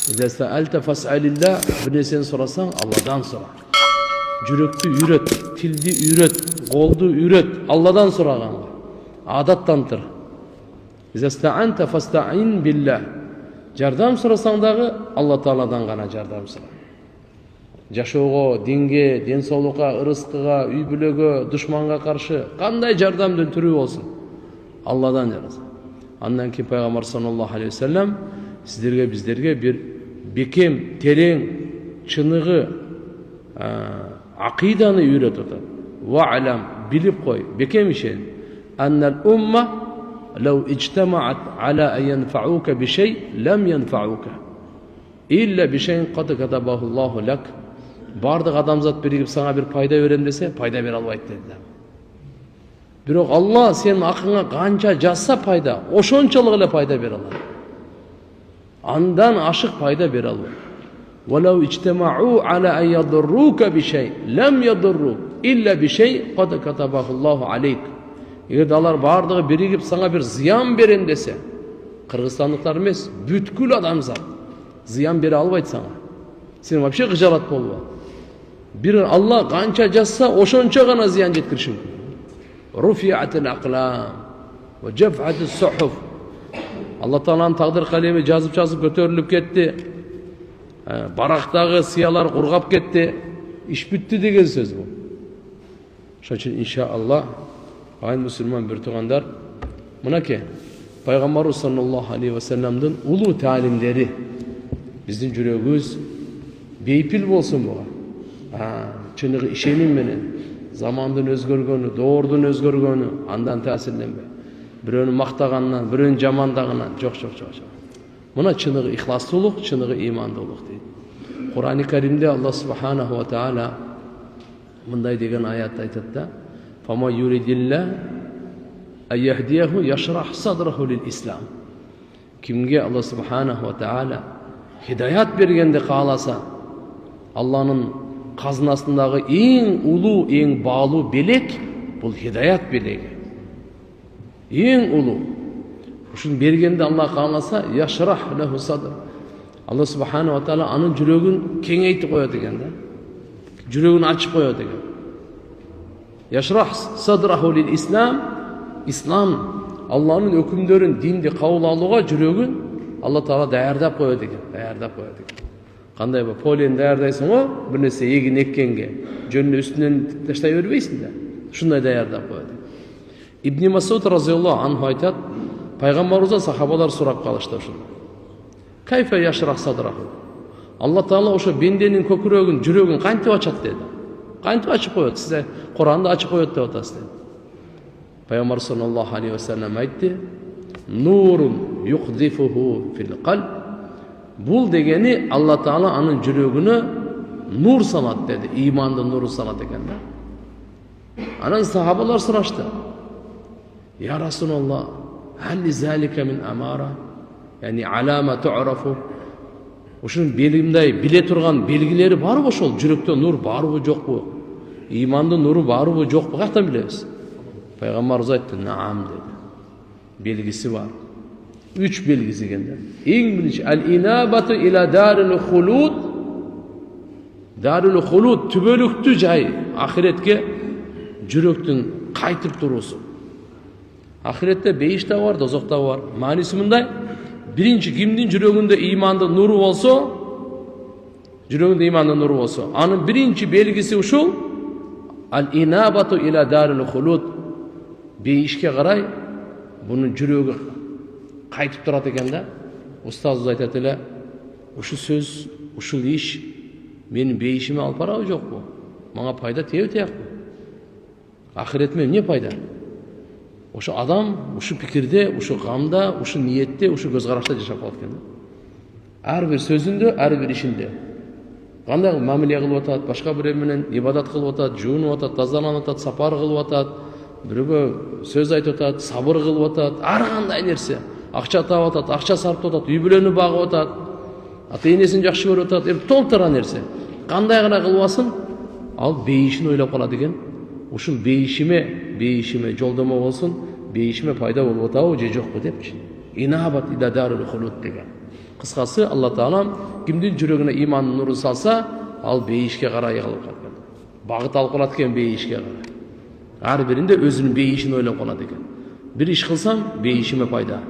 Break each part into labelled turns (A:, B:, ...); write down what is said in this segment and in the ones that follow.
A: İza sa'alta fas'alillah, bir nerseni sorasan Allah'dan sora. Yürekti üret, tildi üret, goldu üret, Allah'dan soragan. Adattantır. İza sta'anta fasta'in billah. Jardam sorasan dağı Allah Taala'dan gana jardam sora. Жашоого, динге, ден соолукка, ырыскыга, үй бүлөгө, душманга каршы кандай жардамдын түрү болсун Алладан жараса. Андан кийин пайгамбар саллаллаху алейхи вассалам биздерге бир бекем, терең, чыныгы акыйданы үйрөтүп атат. Ва алам, билип кой, бекем ишен. Аннал умма лау иджтамаат ала ан янфаука би шей, лам янфаука илля би шейин кад катабаху Аллаху лак. Бардык адамзат биригип сага бир пайда берем десе, пайда бере албайт деди. Бирок Алла сенин акыңа канча жазса пайда, ошончолук эле пайда бере алат. Андан ашык пайда бере албайт. Валау иджтамау ала ан ядуррука би шей, лам ядуррук илля би шей кад катабаху Аллаху алейк. Эгер алар бардыгы биригип сага бир зыян берем десе, кыргызстандыктар эмес, бүткүл адамзат зыян бере албайт сага. Сен вообще кыжалат болбо. Бир Алла канча жазса, ошончо гана зыян жеткириши мүмкүн. Руфиатил аклам ва жафатис сухуф. Алла Тааланын тагдыр калеми жазып көтөрүлүп кетти. Барактагы сыялар кургап кетти. Иш бүттү деген сөз бул. Ошон үчүн иншалла айын мусулман бир туугандар, мынакей пайгамбарыбыз саллаллаху алейхи вассаламдын улуу таалимдери биздин жүрөгүбүз бейпил болсун буга. Чыныгы ишеним менен замандын өзгөргөнү, доордун өзгөргөнү андан таасирленбей. Бирөөнү мактаганынан, бирөөнү жамандагынан жок. Мына чыныгы ихластуулук, чыныгы имандуулук дейт. Кур'ани Каримде Алла субханаху ва таала мындай деген аят айтат да: "Фама юридилла айяхдияху яшрах садраху лил ислам." Кимге Алла субханаху ва таала хидаят бергенде кааласа, Алланын казынасындагы эң улуу, эң баалуу белек бул хидаят белеги. Эң улуу. Ушун бергенде Алла кааласа, яшрах лаху садр. Алла субхана ва таала анын жүрөгүн кеңейтип коет экен да. Жүрөгүн ачып коет экен. Яшрах садраху лил ислам. Ислам Алланын өкүмдөрүн, динди кабыл алууга жүрөгүн Алла Таала даярдап коет экен. Кандай бу полен даярдайсың го, бир нерсе эгин эккенге, жөнүнө үстүнөн таштай бербейсиң да. Ушундай даярдап коет. Ибн Масуд разыйаллаху анху айтат, пайгамбарыбыздан сахабалар сурап калышты ушуну. Кайфа яшрах садраху. Алла Таала ошо бенденин көкүрөгүн, жүрөгүн кантип ачат деди. Кантип ачып коет? Сиз Кур'анда ачып коет деп атасыз деди. Пайгамбар саллаллаху алейхи вассалам айтты: "Нурун юхдифуху фил қалб." Бул дегени Алла Таала анын жүрөгүнө нур салат деди, имандын нуру салат экен да. Анан сахабалар сурашты: "Я Расулаллах, хал залика мин амара?" Yani alama tu'rafu. Ушун белгимдай биле турган белгилери барбы ошол? Жүрөктө нур барбы, жокпу? Имандын нуру барбы, жокпу? Каяктан билебиз? Пайгамбарыбыз айтты: "Наам" деди. Белгиси бар. 3 белгиси экен да. Эң биринчи ал-инабату ила дарил хулуд. Дарил хулуд түбөлүктүү жай, ахиретке жүрөктүн кайтып туруусу. Ахиретте бейиш да бар, дозок да бар. Мааниси мындай: биринчи кимдин жүрөгүндө имандын нуру болсо, анын биринчи белгиси ушул ал-инабату ила дарил хулуд. Бейишке карай бунун жүрөгү кайтып турат экен да. Устазыбыз айтат эле, ушу сөз, ушул иш менин бейишиме алып барабы, жокпу? Мага пайда тийеби, тиякпы? Ахиретиме эмне пайда? Ошо адам ушу пикирде, ушу камда, ушу ниетте, ушу көз карашта жашап калат экен да. Ар бир сөзүндө, ар бир ишинде. Кандай мамиле кылып атат, башка бирөө менен ибадат кылып атат, жуунуп атат, тазаланып атат, сапар кылып атат, бирөөгө сөз айтып атат, сабыр кылып атат, ар кандай нерсе. Акча таап атат, акча сарптап атат, үй бүлөнү багып атат, ата-энесин жакшы көрүп атат, толтура нерсе. Кандай гана кылбасын, ал бейишин ойлоп калат экен. Ушул бейишиме жолдомо болсун, бейишиме пайда болуп атабы же жокпу депчи. инабат ида дарул хулуд деген. Кыскасы, Алла Таалам кимдин жүрөгүнө имандын нурун салса, ал бейишке карай калып калат. Багыт алып калат экен бейишке карай. Ар биринде өзүнүн бейишин ойлоп калат экен. Bir iş kılsam beyişime fayda.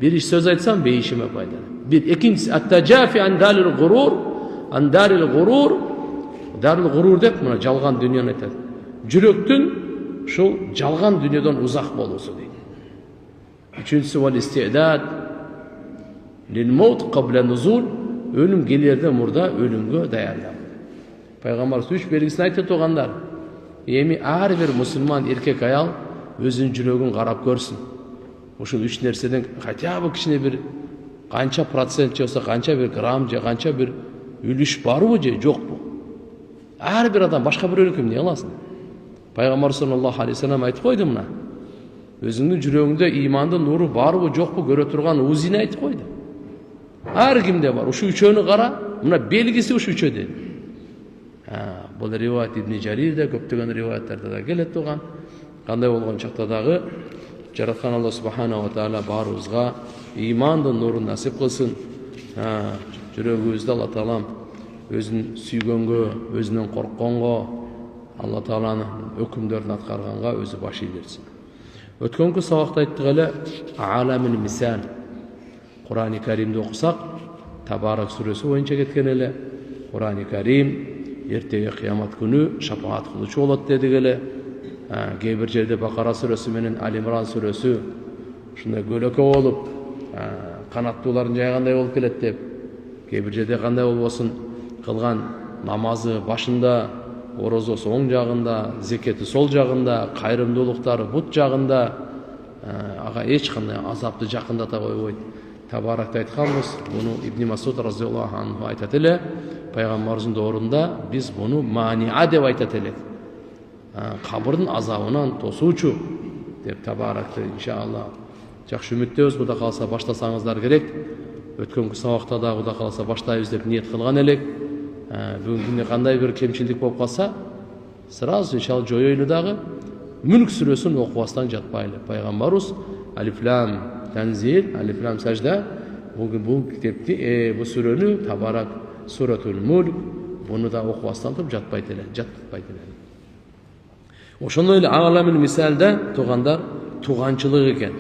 A: Bir iş söz aytsam beyişime fayda. Bir ikincisi at-tajafi an daril gurur, an daril gurur, daril gurur dep mına жалган dünyаны aytат. Жүрөктүн ушул жалган дүнүйөдөн узак болуусу дейт. Üçüncüsü vel istidad lil maut qabla nuzul, ölüm gelerde murda ölümgө dayanmak. Peygamber 3 belgisini aytып тургандар. Эми ар бир мусулман эркек аял өзүнүн жүрөгүн карап көрсүн. Ушул 3 нерседен хотя бы кичине бир канча процент же болсо канча бир грамм же канча бир үлүш барбы же жокпу? Ар бир адам башка бирөөнүкү эмне кыласың? Пайгамбар саллаллаху алейхи вассалам айтып койду мына. Өзүңдүн жүрөгүңдө имандын нуру барбы жокпу көрө турган узини айтып койду. Ар кимде бар. Ушу үчөөнү кара, мына белгиси ушу үчөө dedi. Бул риваят Ибн Жарирде көптөгөн риваяттарда да келет турган. Кандай болгон чакта дагы жараткан Алла субхана ва таала баарыбызга имандын нурун насип кылсын. Жүрөгүбүздө Алла таалам өзүн сүйгөнгө, өзүнөн коркконго, Алла тааланын өкүмдөрүн аткарганга өзү баш ийдирсин. Өткөнкү сабакта айттык эле аламил мисал. Кур'ан-ы Каримди окусак, Табарак сүрөсү боюнча кеткен эле. Кур'ан-ы Карим эртеге кыямат күнү шапаат кылуучу болот дедик эле. Кээ бир жерде Бакара сүрөсү менен Али Имран сүрөсү ушундай көлөкө болуп, канаттууларын жайгандай болуп келет деп. Кээ бир жерде кандай болбосун, кылган намазы башында, орозосу оң жагында, зекети сол жагында, кайрымдуулуктары бут жагында, ага эч кандай азапты жакындата койбойт. Табаракта айтканбыз, буну Ибн Масуд разияллаху анху айтат эле, пайгамбарыбыздын доорунда биз буну маниа деп айтат элек. Кабырдын азабынан тосуучу деп Табаракты иншалла жакшы үмүттөбүз. Кудай кааласа баштасаңыздар керек. Өткөнкү сабакта да Кудай кааласа баштайбыз деп ниет кылган элек. Бүгүнкү күндө кандай бир кемчилдик болуп калса, сразу иншалла жоёйлу дагы. Мүлк сүрөсүн окубастан жатпайлы. Пайгамбарыбыз Алиф Лам Танзил, Алиф Лам Сажда, бул китепти, бул сүрөнү Табарак Суратул Мулк, буну да окубастан туруп жатпайт эле, жатпайт эле. Ошондой эле аламил мисалда тугандар туганчылык экен.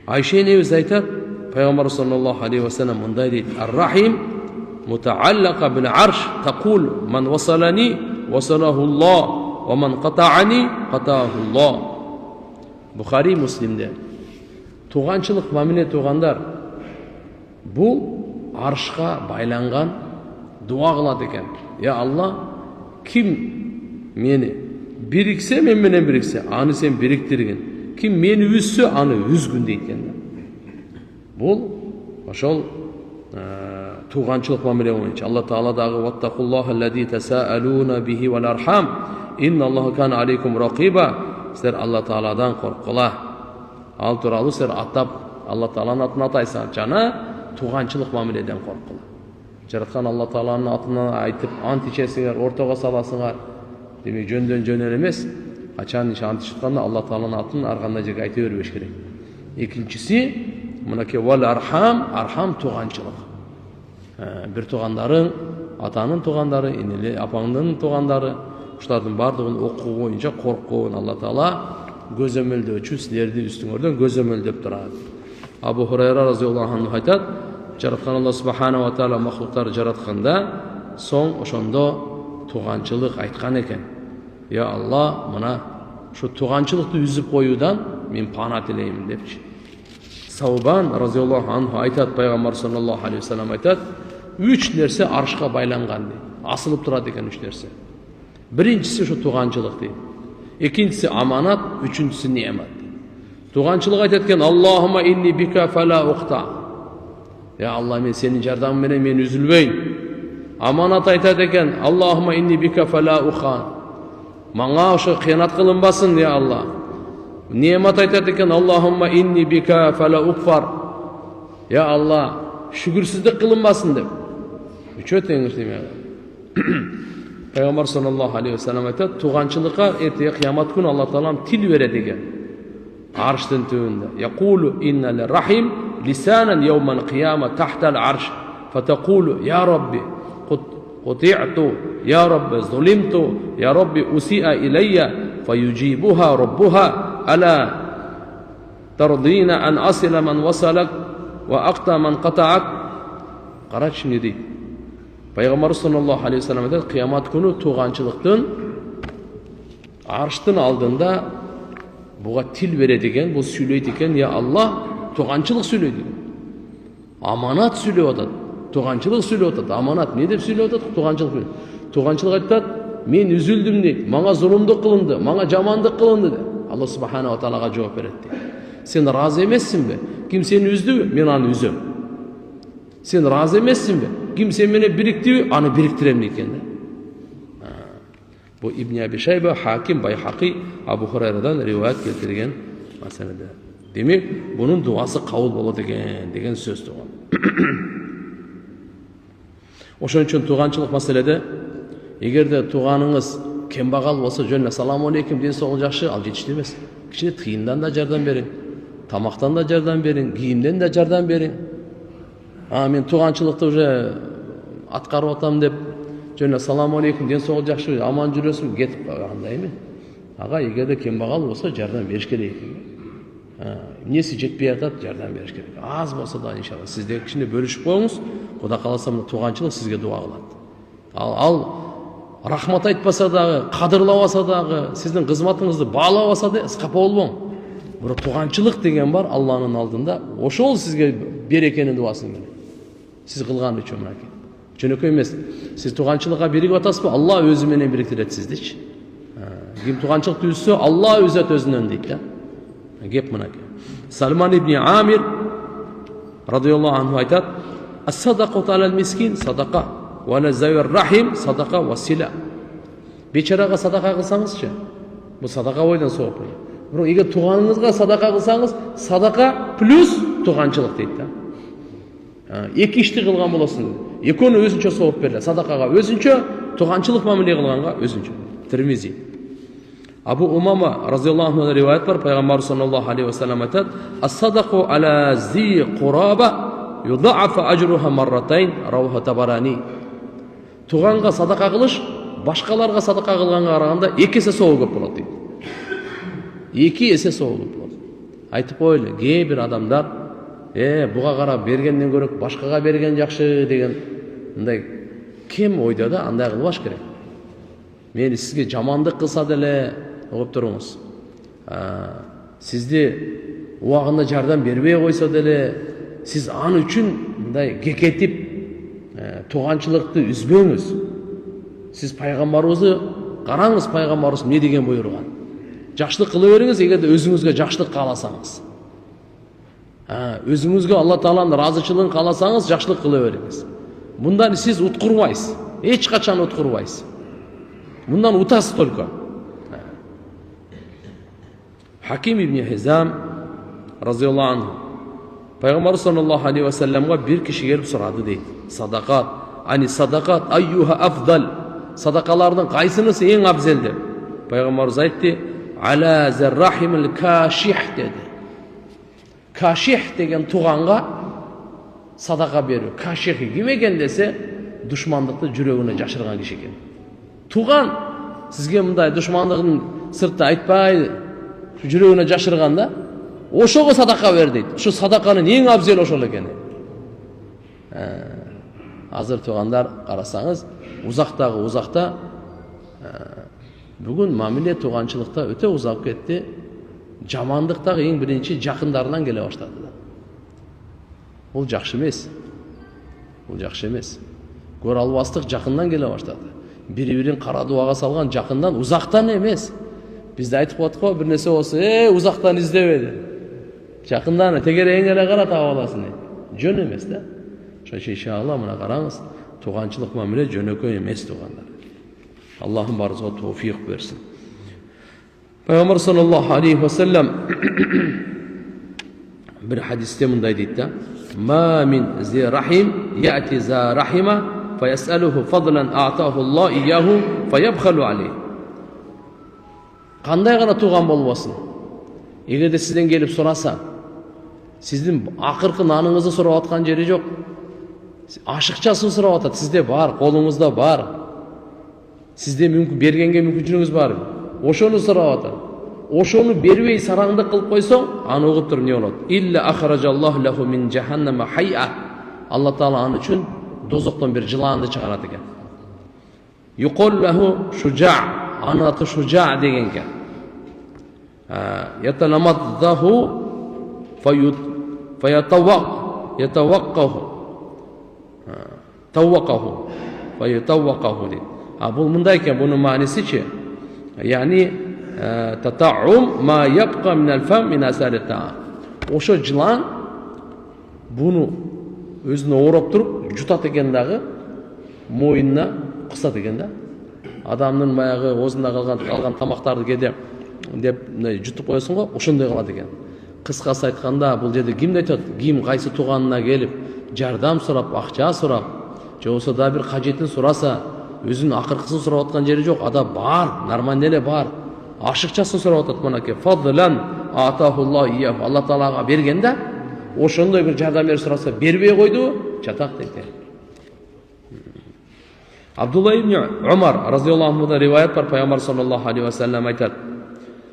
A: Айша энебиз айтат, Пайгамбар саллаллаху алейхи ва саллям мындай дейт: "Ар-Рахим мутааллака бил арш, тaqul man wasalani wasalahu Allah wa man qata'ani qata'ahu Allah." Бухари, Муслимде. Туганчылык мамиле тугандар бул аршка байланган дуа кылат экен. Я Алла, ким мени бириксе, мен менен бириксе, аны сен бириктиргин. Ким мени үзсө, аны үзгүн дейт экен. Бул ошол туганчылык мамиле боюнча Алла Таала дагы ваттакуллаха аллази тасаалуна бихи вал архам инналлаха кана алейкум ракиба. Силер Алла Тааладан корккула. Ал тууралуу силер атап Алла Тааланын атын атайсыңар, жана туганчылык мамиледен корккула. Жараткан Алла Тааланын атынан айтып ант ичесиңер, ортого саласыңар. Демек жөндөн жөн эмес. Качан ант ичканда Алла Тааланын атын ар кандай жерге айта бербеш керек. Экинчиси мынакей вал архам, архам туганчылык. Бир тугандарың, атанын тугандары, инеле апаңдын тугандары, ушулардын бардыгын окуу боюнча коркуун Алла Таала көзөмөлдөөчү силерди үстүңөрдөн көзөмөлдөп турат. Абу Хурайра разияллаху анху айтат, жараткан Алла субхана ва таала махлуктарды жаратканда соң ошондо туганчылык айткан экен. Я Алла, мына ушу туганчылыкты үзүп коюудан мен пана тилеймин депчи. Саубан разияллаху анху айтат, пайгамбар саллаллаху алейхи ва саллям айтат, 3 нерсе аршка байланган дейт. Асылып турат экен 3 нерсе. Биринчиси ушу туганчылык дейт. Экинчиси аманат, үчүнчүсү неамат. Туганчылык айтат экен, Аллахума инни бика фала ухта. Я Алла, мен сенин жардамың менен мен үзүлбөйм. Аманат айтат экен, Аллахума инни бика фала ухан. Мага ошо кыянат кылынбасын, я Алла. Неамат айтат экен, Аллахума инни бика фала укфар. Я Алла, шүгүрсүздүк кылынбасын деп. Үчөө теңир демек. Пайгамбар саллаллаху алейхи ва саллям айтат, туганчылыкка эртеге кыямат күнү Алла Таалам тил берет экен. Арштын түбүндө. Якулу иннал рахим لسانا يوم القيامة تحت العرش فتقول يا ربي قطعت يا رب ظلمت يا رب أسيء إلي فيجيبها ربها ألا ترضين أن أصل من وصلك وأقطع من قطعك. Қарашы не дейді. Пайғамбар саллаллаху алейхи вассалам айтады, қиямат күні туғаншылықтың арыштың алдында бұға тіл береді екен, бұл сөйлейді екен, я Аллах, туғаншылық сөйлейді екен. Аманат сөйлеп атады, туғаншылық сөйлеп атады. Аманат не деп сөйлеп атады? Туғаншылық. Туғаншылық айтады, мен үзілдім дейді, маңа зұлымдық қылынды, маңа жамандық қылынды дейді. Алла субханала тағалаға жауап береді дейді. Сен разы емессің бе? Кім сені үзді? Мен аны үзем. Сен разы емессің бе? Кім сенімен біріктірді? Аны біріктірем екен. Bu İbn Abi Şeybe, Hakim, Bayhaqi, Abu Hurayradan rivayet keltirген мәселеде. Демек, bunun duası qabul болады деген сөз туған. Ошон үчүн туғанчылық мәселеде, егерде туғаныңыз кембағал болса, жөніне саламу алейкум ден соғыл жақшы, ал жетішті емес. Кішіне тиындан да жардам берин, тамақтан да жардам берин, киімден да жардам берин. Мен туғанчылықты уже атқарып атам деп, жөніне саламу алейкум ден соғыл жақшы, аман жүресің, кетіп қандай ме? Аға, егерде кембағал болса, жардам беріш керек. Несі жетпей атады, жардам беріш керек. Аз болса да, иншалла, сізде кішіне бөлішіп қойыңыз, Құда қаласа туғаншылық сізге дуа қылады. Ал рахмат айтпаса дағы, қадырлауаса дағы, сіздің қызматыңызды бағалауаса да, қапа болмаң. Бір туғаншылық деген бар Алланың алдында, ошол сізге берекенің дуасын келеді. Сіз қылған үшін мұнакен. Жөнөкөй емес. Сіз туғаншылыққа берік атасыз ба? Алла өзіменен біріктіреді сізді. Кім туғаншылықты үзсе, Алла өзет өзінен дейді. Кеп мұнакен. Салман ибн Амир радиаллаху анху айтады, «Ас-садақату алал мискин садақа, ва ала зауир рахим садақа ва сила». Бечараға садақа қылсаңызшы, бұл садақа ойдан соғып қойды. Бірақ егер туғаныңызға садақа қылсаңыз, садақа плюс туғаншылық дейді. Екі ішті қылған боласың. Екені өзінше соғып берді. Садақаға өзінше, туғаншылық мәміле қылғанға өзінше. Тирмизи. Абу Умама разияллаху анху риваят бар, пайғамбар саллаллаху алейхи вассалам айтады, «Ас-садақу ала зи қураба юдаъафа ажруха марратайн», рауха Табарани. Туғанға садақа қылыш, башқаларға садақа қылғанға қарағанда екі есе соғы көп болады дейді. Екі есе соғы көп болады. Айтып қойлы, кейбір адамдар, бұға қарап бергеннен көріп, башқаға берген жақшы деген, андай кем ойда да андай қылбаш керек. Мен сізге жамандық қылса деле, оғып тұрыңыз. Сізде уағында жардам бербей қойса деле, сіз ан үшін кекетіп, туғаншылықты үзбеңіз. Сіз пайғамбарыңызды қараңыз, пайғамбарыңыз не деген бұйырған. Жақшылық қылы беріңіз, егерде өзіңізге жақшылық қаласаңыз. Өзіңізге Алла Тағаланың разышылығын қаласаңыз, жақшылық қылы беріңіз. Бұндан сіз ұтқырмайсыз, еш қачан ұтқырмайсыз. Bundan utas только. Hakim ibn Hizam razıyallahu anh Peygamber sallallahu aleyhi ve sellem'e bir kişi gelip soradı deydi. Sadakat, ani sadakat ayyuha afdal. Sadakalardan qaysınısı en afzeldir? Peygamber aytdı, ala zerrahimil kaşih dedi. Kaşih degen tuğanğa sadaka veriyor. Kaşih kim eken dese, düşmanlıkta yüreğine jaşırgan kişi eken. Туған сізге мұндай дұшмандығын сыртта айтпайды, жүрегіне жашырғанда, ошоға садақа бер дейді. Ошо садақаның ең абзел ошол екен. Азыр туғандар қарасаңыз, ұзақта бүгін мамиле туғаншылықта өте ұзап кетті. Жамандықтағы ең бірінші жақындарынан келе баштады. Ол жақсы емес. Ол жақсы емес. Көр албастық жақыннан келе баштады. Бири-бирин қара дуаға салған жақындан, ұзақтан емес. Бізде айтып қойдық қой, бір нәрсе болса, ұзақтан іздебеді. Жақындан тегереңгере қара тауып аласың. Жөн емес да. Шошы иншалла мына қараңыз, туғаншылық мәміле жөнөкөй емес туғандар. Аллахым барыңызға тауфиқ берсін. Пайғамбар саллаллаху алейхи ва саллям бір хадисте мындай дейді: "Ма мин зи рахим яти за рахима فَيَسْأَلُهُ فَضْلًا أَعْطَاهُ اللَّهُ إِيَّهُ فَيَبْخَلُ عَلَيْهِ." Қандай ғана туған болбасын, егерде сізден келіп сұраса, Сіздің ақырқы наныңызды сұрап атқан жері жоқ. Ашықшасын сұрап атады. Сізде бар, қолыңызда бар. Сізде бергенге мүмкіншілігіңіз бар. Ошоны сұрап атады. Ошоны бербей сараңды қылып қойсаң, аны ұғып тұр не болады? Илля ахражаллаху лаху мин жаханнама хайа. Алла Таала аны үшін дозоқтан бір жыланды шығарады екен. Юқол лаху шужа, аны аты шужа деген екен. Яталамаддаху фаятаваққаху фаятаваққаху дейді. Бұл мындай екен, бұның мағынасы ше, яғни татаум ма ябқа минал фам мин асари таам. Ошо жылан бұны өзіне орап тұрып жұтат екен дағы, мойнына қысат екен да. Адамның баяғы осында қалған тамақтарды кеде деп жұтып қойсын ғой, ошондай қалады екен. Қысқасы айтқанда бұл жерде кімді айтады? Кім қайсы туғанына келіп жардам сұрап, ақша сұрап, жоғысы да бір қажетін сұраса, өзінің ақырқысын сұрап атқан жері жоқ. Ада бар, нормальнеле бар. Ашықшасын сұрап атады мұнаке. Фадлан атахулла ияф. Алла Таалаға бергенде, ошондай бір жардам бер сұраса, бербей қойды, жатақ дейді. Абдулла ибн Умар разияллаху анхудан риwayat бар, пайғамбар саллаллаху алейхи ва саллям айтады: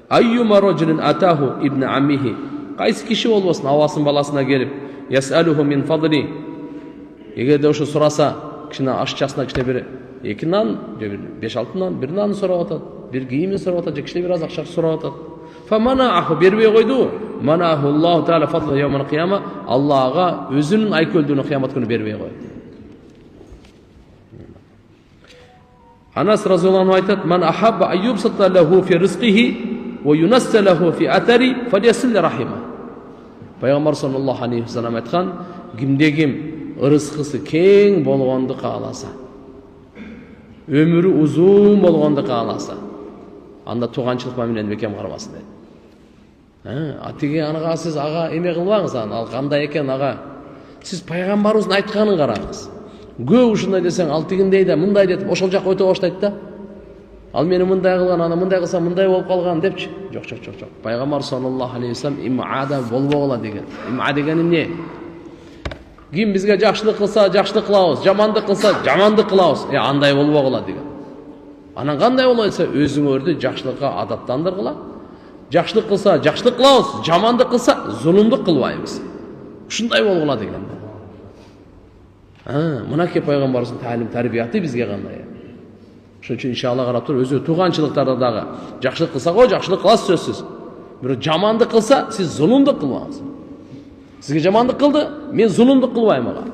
A: Айюма раджулин атаху ибн аммихи. Қайсы киши болбасын, авасын баласына келіп, ясалуху мин фадли. Егер де ошо сұраса, кішкене ашчасына кішкене бір 2 нан, 5-6 нан, 1 нан сұрап атады, бір киімін сұрап атады, кішкене бір аз ақша сұрап атады. Фаманааху, бербей қойды. Манаху Аллаху таала фадла яумал қияма. Аллаға өзінің айкөлдігін қиямат күні бербей қойды. Анас разияллаху анху айтады: Ман ахабба айюбсата лаху фи ризқихи ва юнасса лаху фи атари фалиясил рахима. Пайғамбар саллаллаху алейхи ва саллям айтқан, кімде-кім рызқысы кең болғанды қаласа, өмірі ұзын болғанды қаласа, анда туғаншылық менен бекем қармасын дейді. Атеге анаға сіз аға еме қылбаңыз, ал қандай екен аға? Сіз пайғамбарымыздың айтқанын қараңыз. Көп ушындай десең, ал тигіндей де, мындай детіп, ошол жаққа өте баштайды да. Ал мені мындай қылған, ана мындай қылса, мындай болып қалған депші. Жоқ. Пайғамбар саллаллаху алейхи ва саллям имада болбоғыла деген. Има дегенім не? Ким бізге жақшылық қылса, жақшылық қылауыз, жамандық қылса, жамандық қылауыз. Андай болбоғыла деген. Анан қандай болайса, өзің өрді жақшылыққа адаттандырғыла. Жақшылық қылса, жақшылық қылауыз, жамандық қылса, зұлымдық қылбаймыз. Ушындай болғыла деген. Мұнаке пайғамбарымыздың тәлім тәрбияты бізге қандай. Шын үшін иншалла қарап тұр, өзі туғаншылықтардағы жақшылық қылса ғой, жақшылық қыласы сөзсіз. Бір жамандық қылса, сіз зұлымдық қылмаңыз. Сізге жамандық қылды, мен зұлымдық қылбаймын аға.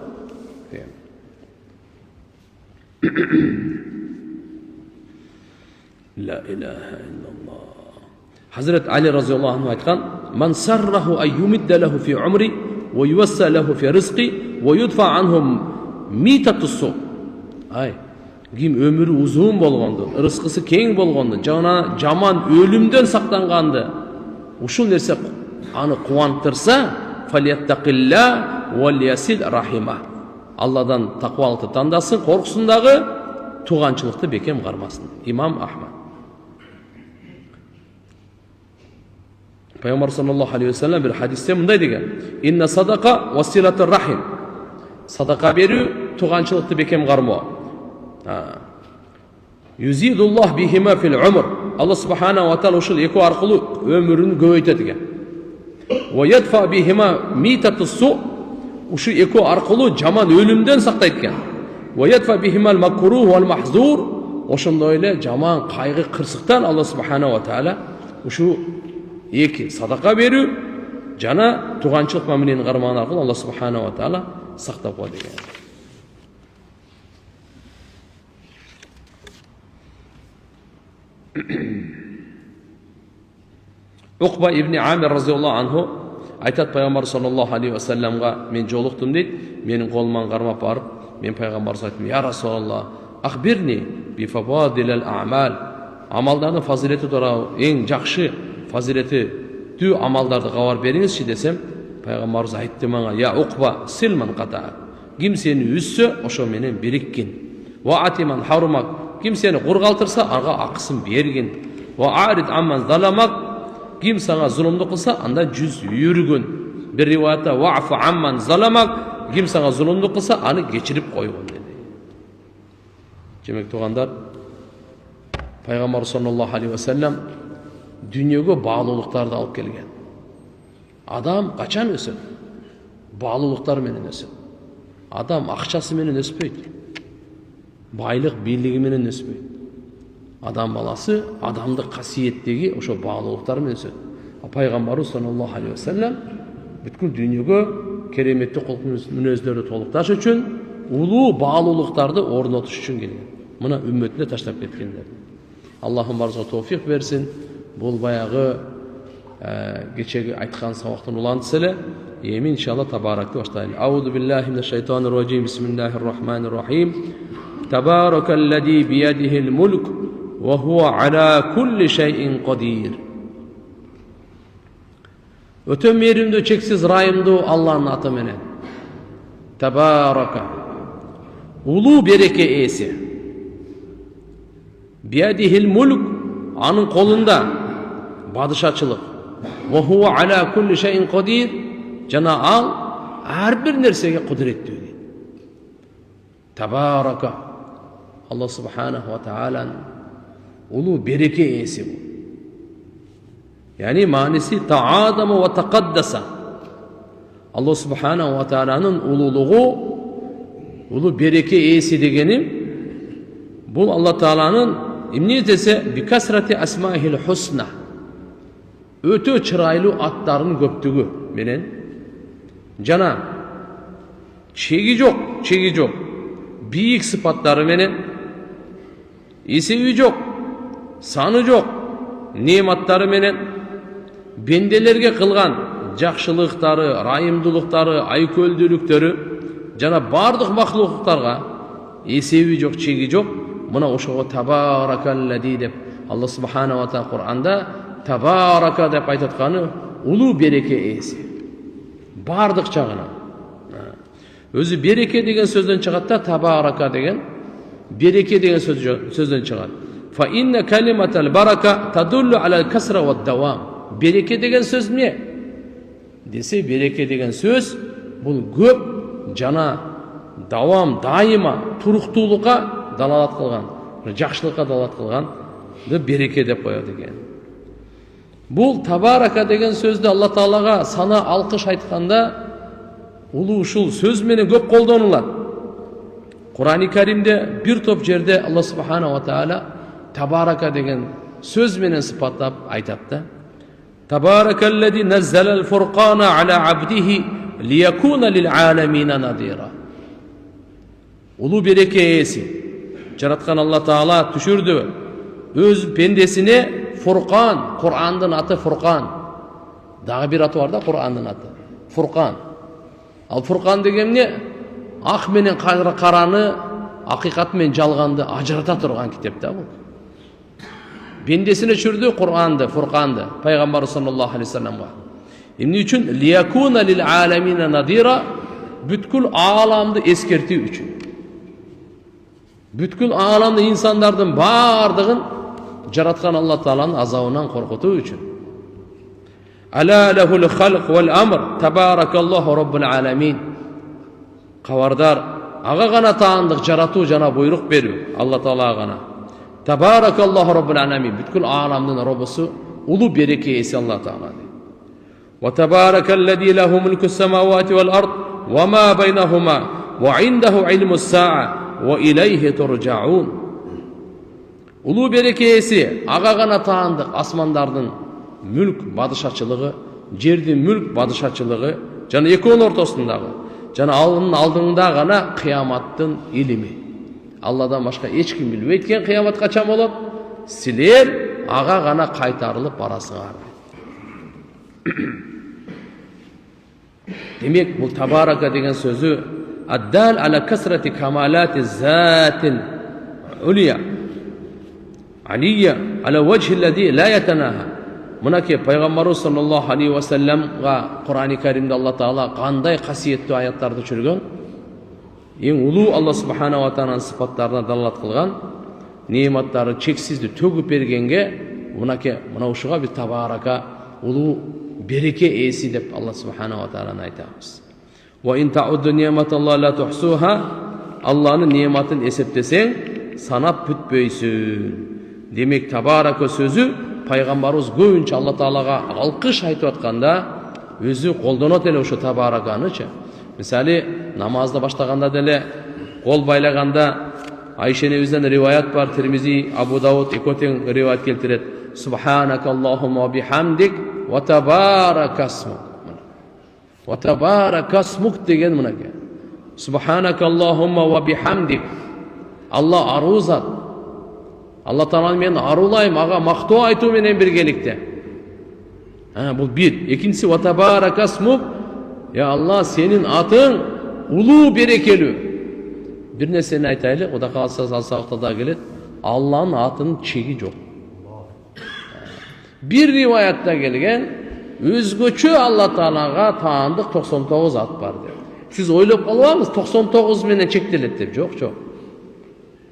A: Ла илаха иллаллах. Хазрет Али разияллаху анху айтқан: Ман сарраху айюмидда лаху фи умри ва ювасса лаху фи ризқи ва юдфа анху митатуссу. Ким өмірі ұзын болғанды, рызқысы кең болғанды, жана жаман өлімден сақтанғанды, ушул нерсе аны қуантырса, фалияттақилла валиясил рахима. Алладан тақуалықты тандасын, қорқысындағы туғаншылықты бекем қармасын. Имам Ахмад. Пайғамбар саллаллаху алейхи ва саллям бір хадисте мындай деген: Инна садақа василатур рахим. Садақа беру туғаншылықты бекем қармау. Юзидуллах бихима фил умр. Алла субхана ва таала ушул екі арқылы өмірін көбейтеді екен. Ва ядфа бихима митатуссу. Ушу екі арқылы жаман өлімден сақтайды екен. Ва ядфа бихима макрух вал махзур. Ошондой эле жаман қайғы қырсықтан Алла субхана ва таала ушу екі садақа беру жана туғаншылық мәмілені қармаған арқылы Алла субхана ва таала сақтап қойды екен. Уқба ибн Амир разияллаху анху айтады, пайғамбар саллаллаху алейхи ва саллямға мен жолықтым дейді, менің қолымнан қармап барып, мен пайғамбарымызға айттым: Я Расулаллах, ахбирни би фавадилал аъмал. Амалдардың фазилеті туралы, ең жақсы фазилеті тү амалдарды хабар беріңізші десем, пайғамбарымыз айтты маңа: Я Уқба, силман қата. Ким сені үзсе, ошо менен біріккен. Ва атиман харумак. Ким сені қорғалтырса, арға ақысын берген. Ва арид амман заламак. Ким саңа зұлымды қылса, анда жүз үйірген. Bir rivayette wa'fu amman zalamak, kim sana zulümdük kılsa anı geçirip koygun dedi. Demek tuğandar, Peygamber sallallahu aleyhi ve sellem dünyaya bağlılıklarda alıp gelgen. Adam kaçan ösün? Bağlılıklar menen ösün. Adam akçası menen öspeydi. Baylık birligi menen öspeydi. Adam balası adamdı kasiyetteki oşo bağlılıklar menen ösün. Peygamber sallallahu aleyhi ve sellem bütün dünyaya keremetli kılık münözleri toluktaş üçün ulu bağlılıklarda ornatış üçün gelgen. Buna ümmetine taşlap ketkenler. Allah'ım barıza tevfik versin. Bol bayağı geçegi aytkan sabahtan ulantısı. Yemin inşallah tabaraklı başlayalım. Euzu billahi mineşşeytanirracim. Bismillahirrahmanirrahim. Tebarakellezî biyedihil mulk ve huve ala kulli şeyin kadir. Ötön yerimde çeksiz rayımda Allah'ın atı menen. Tebaraka. Ulu bereke esi. Biyedihil mulk, anın kolunda padişahçılık. Ve huve ala kulli şeyin kadir. Cana al her bir nersege kudretli dedi. Tebaraka. Allah subhanahu ve teala'nın ulu bereke esi bu. Yani manisi ta'adama ve taqaddasa. Allah subhanahu ve teala'nın ululuğu, ulu bereke esi degeni bu Allah Teala'nın imniyetese bi kasrati asmaihil husna. Ötö çıraylı atların köptügü menen cana çegi yok. Büyük sıfatları menen isevi yok. Sanı yok. Nimetleri menen bendelerge kılgan jakşılıktары, rayımdılıktары, aykölдүүлүктөрү jana bardык mahluklarga esebi yok, çegi yok. Buna oşoğu tabarakallezî dep Allah subhanahu wa ta'ala Kur'an'da tabaraka dep aytatkanı ulu bereke esi. Bardık çağına. Özü bereke degen sözden çıgat da tabaraka degen bereke degen sözden çıgat. Fa inne kalimatel baraka tadullu alel kasra ve devam. Bereke degen söz ne? Dese bereke degen söz bu köp jana davam daima turuktuluğa dalalat kılgan, jakşılıkka dalalat kılgan da bereke dep koyat eken. Bu tabaraka degen sözde Allah Taalaga sana alkış aytkanda ulu uşul söz menen köp koldonulat. Kur'an-ı Kerim'de bir top jerde Allah subhanahu wa ta'ala tabaraka degen söz menen sıfatlap aytatda. Tabarakellezî nezzelel furqana ala abdihi liyekuna lil alemine nadira. Ulu bereke esi. Jaratkan Allah Taala düşürdü. Öz pendesine Furqan, Kur'an'ın adı Furqan. Daha bir adı var da Kur'an'ın adı. Furqan. Al Furqan degen ne? Ak menen karanı, hakikat men jalgandı ajrata turgan kitap da bu. Pendesine düşürdü Kur'an'dı, Furqan'dı. Peygamber sallallahu aleyhi ve sellem'e. Emni üçün liyakuna lil alemine nadira, bütkül alamdı eskertiği üçün. Bütkül alamda insanlardan bardığın jaratkan Allah Taala'nın azabından korkutuğu için. Ala lehul halq vel amr tabarakallahu rabbul alamin. Kavardar ağa gana taandık jaratu jana buyruk veriyor Allah Taala gana. Tabarakallahu rabbul alamin. Bütkül alamdın Rabbusu ulu bereke esi Allah Taala. Ve tabarakellezî lehu mulkus semavati vel ard ve ma beynehuma ve indehu ilmus sa'a ve ileyhi turcaun. Ulu berekesi ağa gana taandık asmanlardın mülk padişahçılığı, jerdin mülk padişahçılığı, jana ekönün ortasındağı, jana Allah'ın aldığında gana kıyamattın ilimi. Allah'dan başka hiç kim bilbeyt eken kıyamat kaçan bolup, siler ağa gana kaytarılıp barasыңар. Demek bu tabaraka degen sözü addal ala kasrati kamalati zatil ulya aliyya ala vejhillezî la yetanaha. Munaki Peygamber sallallahu aleyhi ve sellem Kur'an-ı Kerim'de Allah Taala kanday kasiyetli ayatlarda çürgen en ulu Allah subhanahu wa ta'ala'nın sıfatlarına dalalat kılgan nimetleri çeksizdi tөгüp bергenge munaki muna uşuğa bir tabaraka ulu береке ээси деп Алла субханаху ва тааланы айтабыз. Ва ин таудду ниъматаллахи ла тухсуха, Алланын неъматын эсептесең, санап бүтпөйсүн. Демек табарака сөзү пайгамбарыбыз көбүнчө Алла таалага алкыш айтып атканда өзү колдонот эле ошо табараканычы. Мисалы, намазды баштаганда деле кол байлаганда Айша энебизден риваят бар, Тирмизи, Абу Дауд экотең риваят келтирет. Субханакаллахумма ва бихамдик ва табаракасмук. Ва табаракасмук деген мынаке. Субханакаллахумма ва бихамдик. Алла арузат. Алла тааланы мен арулайм, ага мактоо айтуу менен биргеликте. Бул бир. Экинчиси ва табаракасмук. Я Алла, сенин атың улуу берекелүү. Bir nesini aytaylı, o da kalsa salsakta da gelir. Allah'ın atının çeki yok. Bir rivayatta gelgen, özgöçü Allah Teala'ga taandık 99 at var diyor. Siz oylap kalmamız 99 mene çektilet dep. Yok.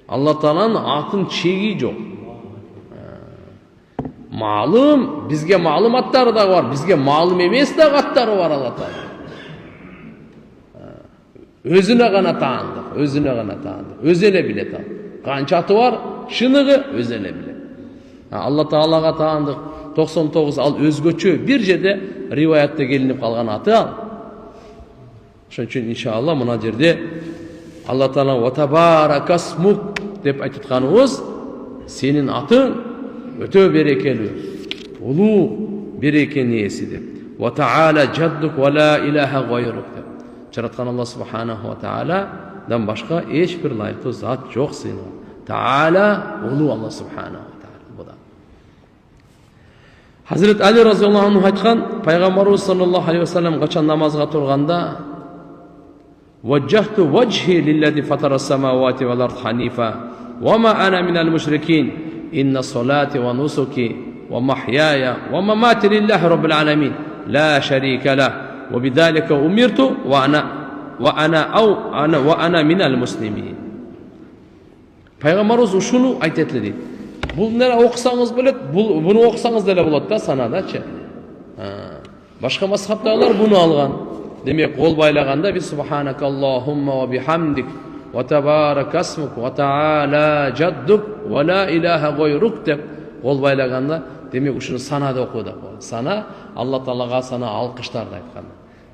A: Allah Teala'nın atın çeki yok. Malum, bizge malumatları da var. Bizge malum emes de atları var Allah Teala. Özüne gana taandık, özele bile taandık. Kança atı var, şınığı özele bile. Allah Teala'ga taandık 99 al özgöçü bir jede rivayatta gelinip kalgan atı al. Şunun için inşallah mına jerde Allah Teala ve tabarakasmuk dep aytkanыбыз senin atın öte berekeli, ulu bereken iyesi dep. Ve taala cadduk ve la ilahe gayruk dep. Жараткан Алла субханаху ва тааладан башка эч бир лайыктуу зат жок сыйны. Таала улуу Алла субханаху ва таала. Буда. Hazret Ali разияллаху анху айткан, пайгамбарыбыз саллаллаху алейхи ва саллям качан намазга турганда وجهت وجهي للذي فطر السماوات والأرض حنيفا وما أنا من المشركين إن صلاتي ونسكي ومحياي ومماتي لله رب العالمين لا شريك له وبذلك أمرت وأنا من المسلمين. Peygamberimiz şunu aytetledi deydi. Bunları okusanız böyle, bunu okusanız da болады da sanadaçı. Başka mazhabtalar bunu algan. Demek kol baylaganda bir subhanakallahumma ve bihamdik ve tebarakasmuk ve taala cadduk ve la ilahe gayruk dep kol baylaganda demek şunu sanada okudu. Sana Allah Teala'ga sana alkışlar da aytkan.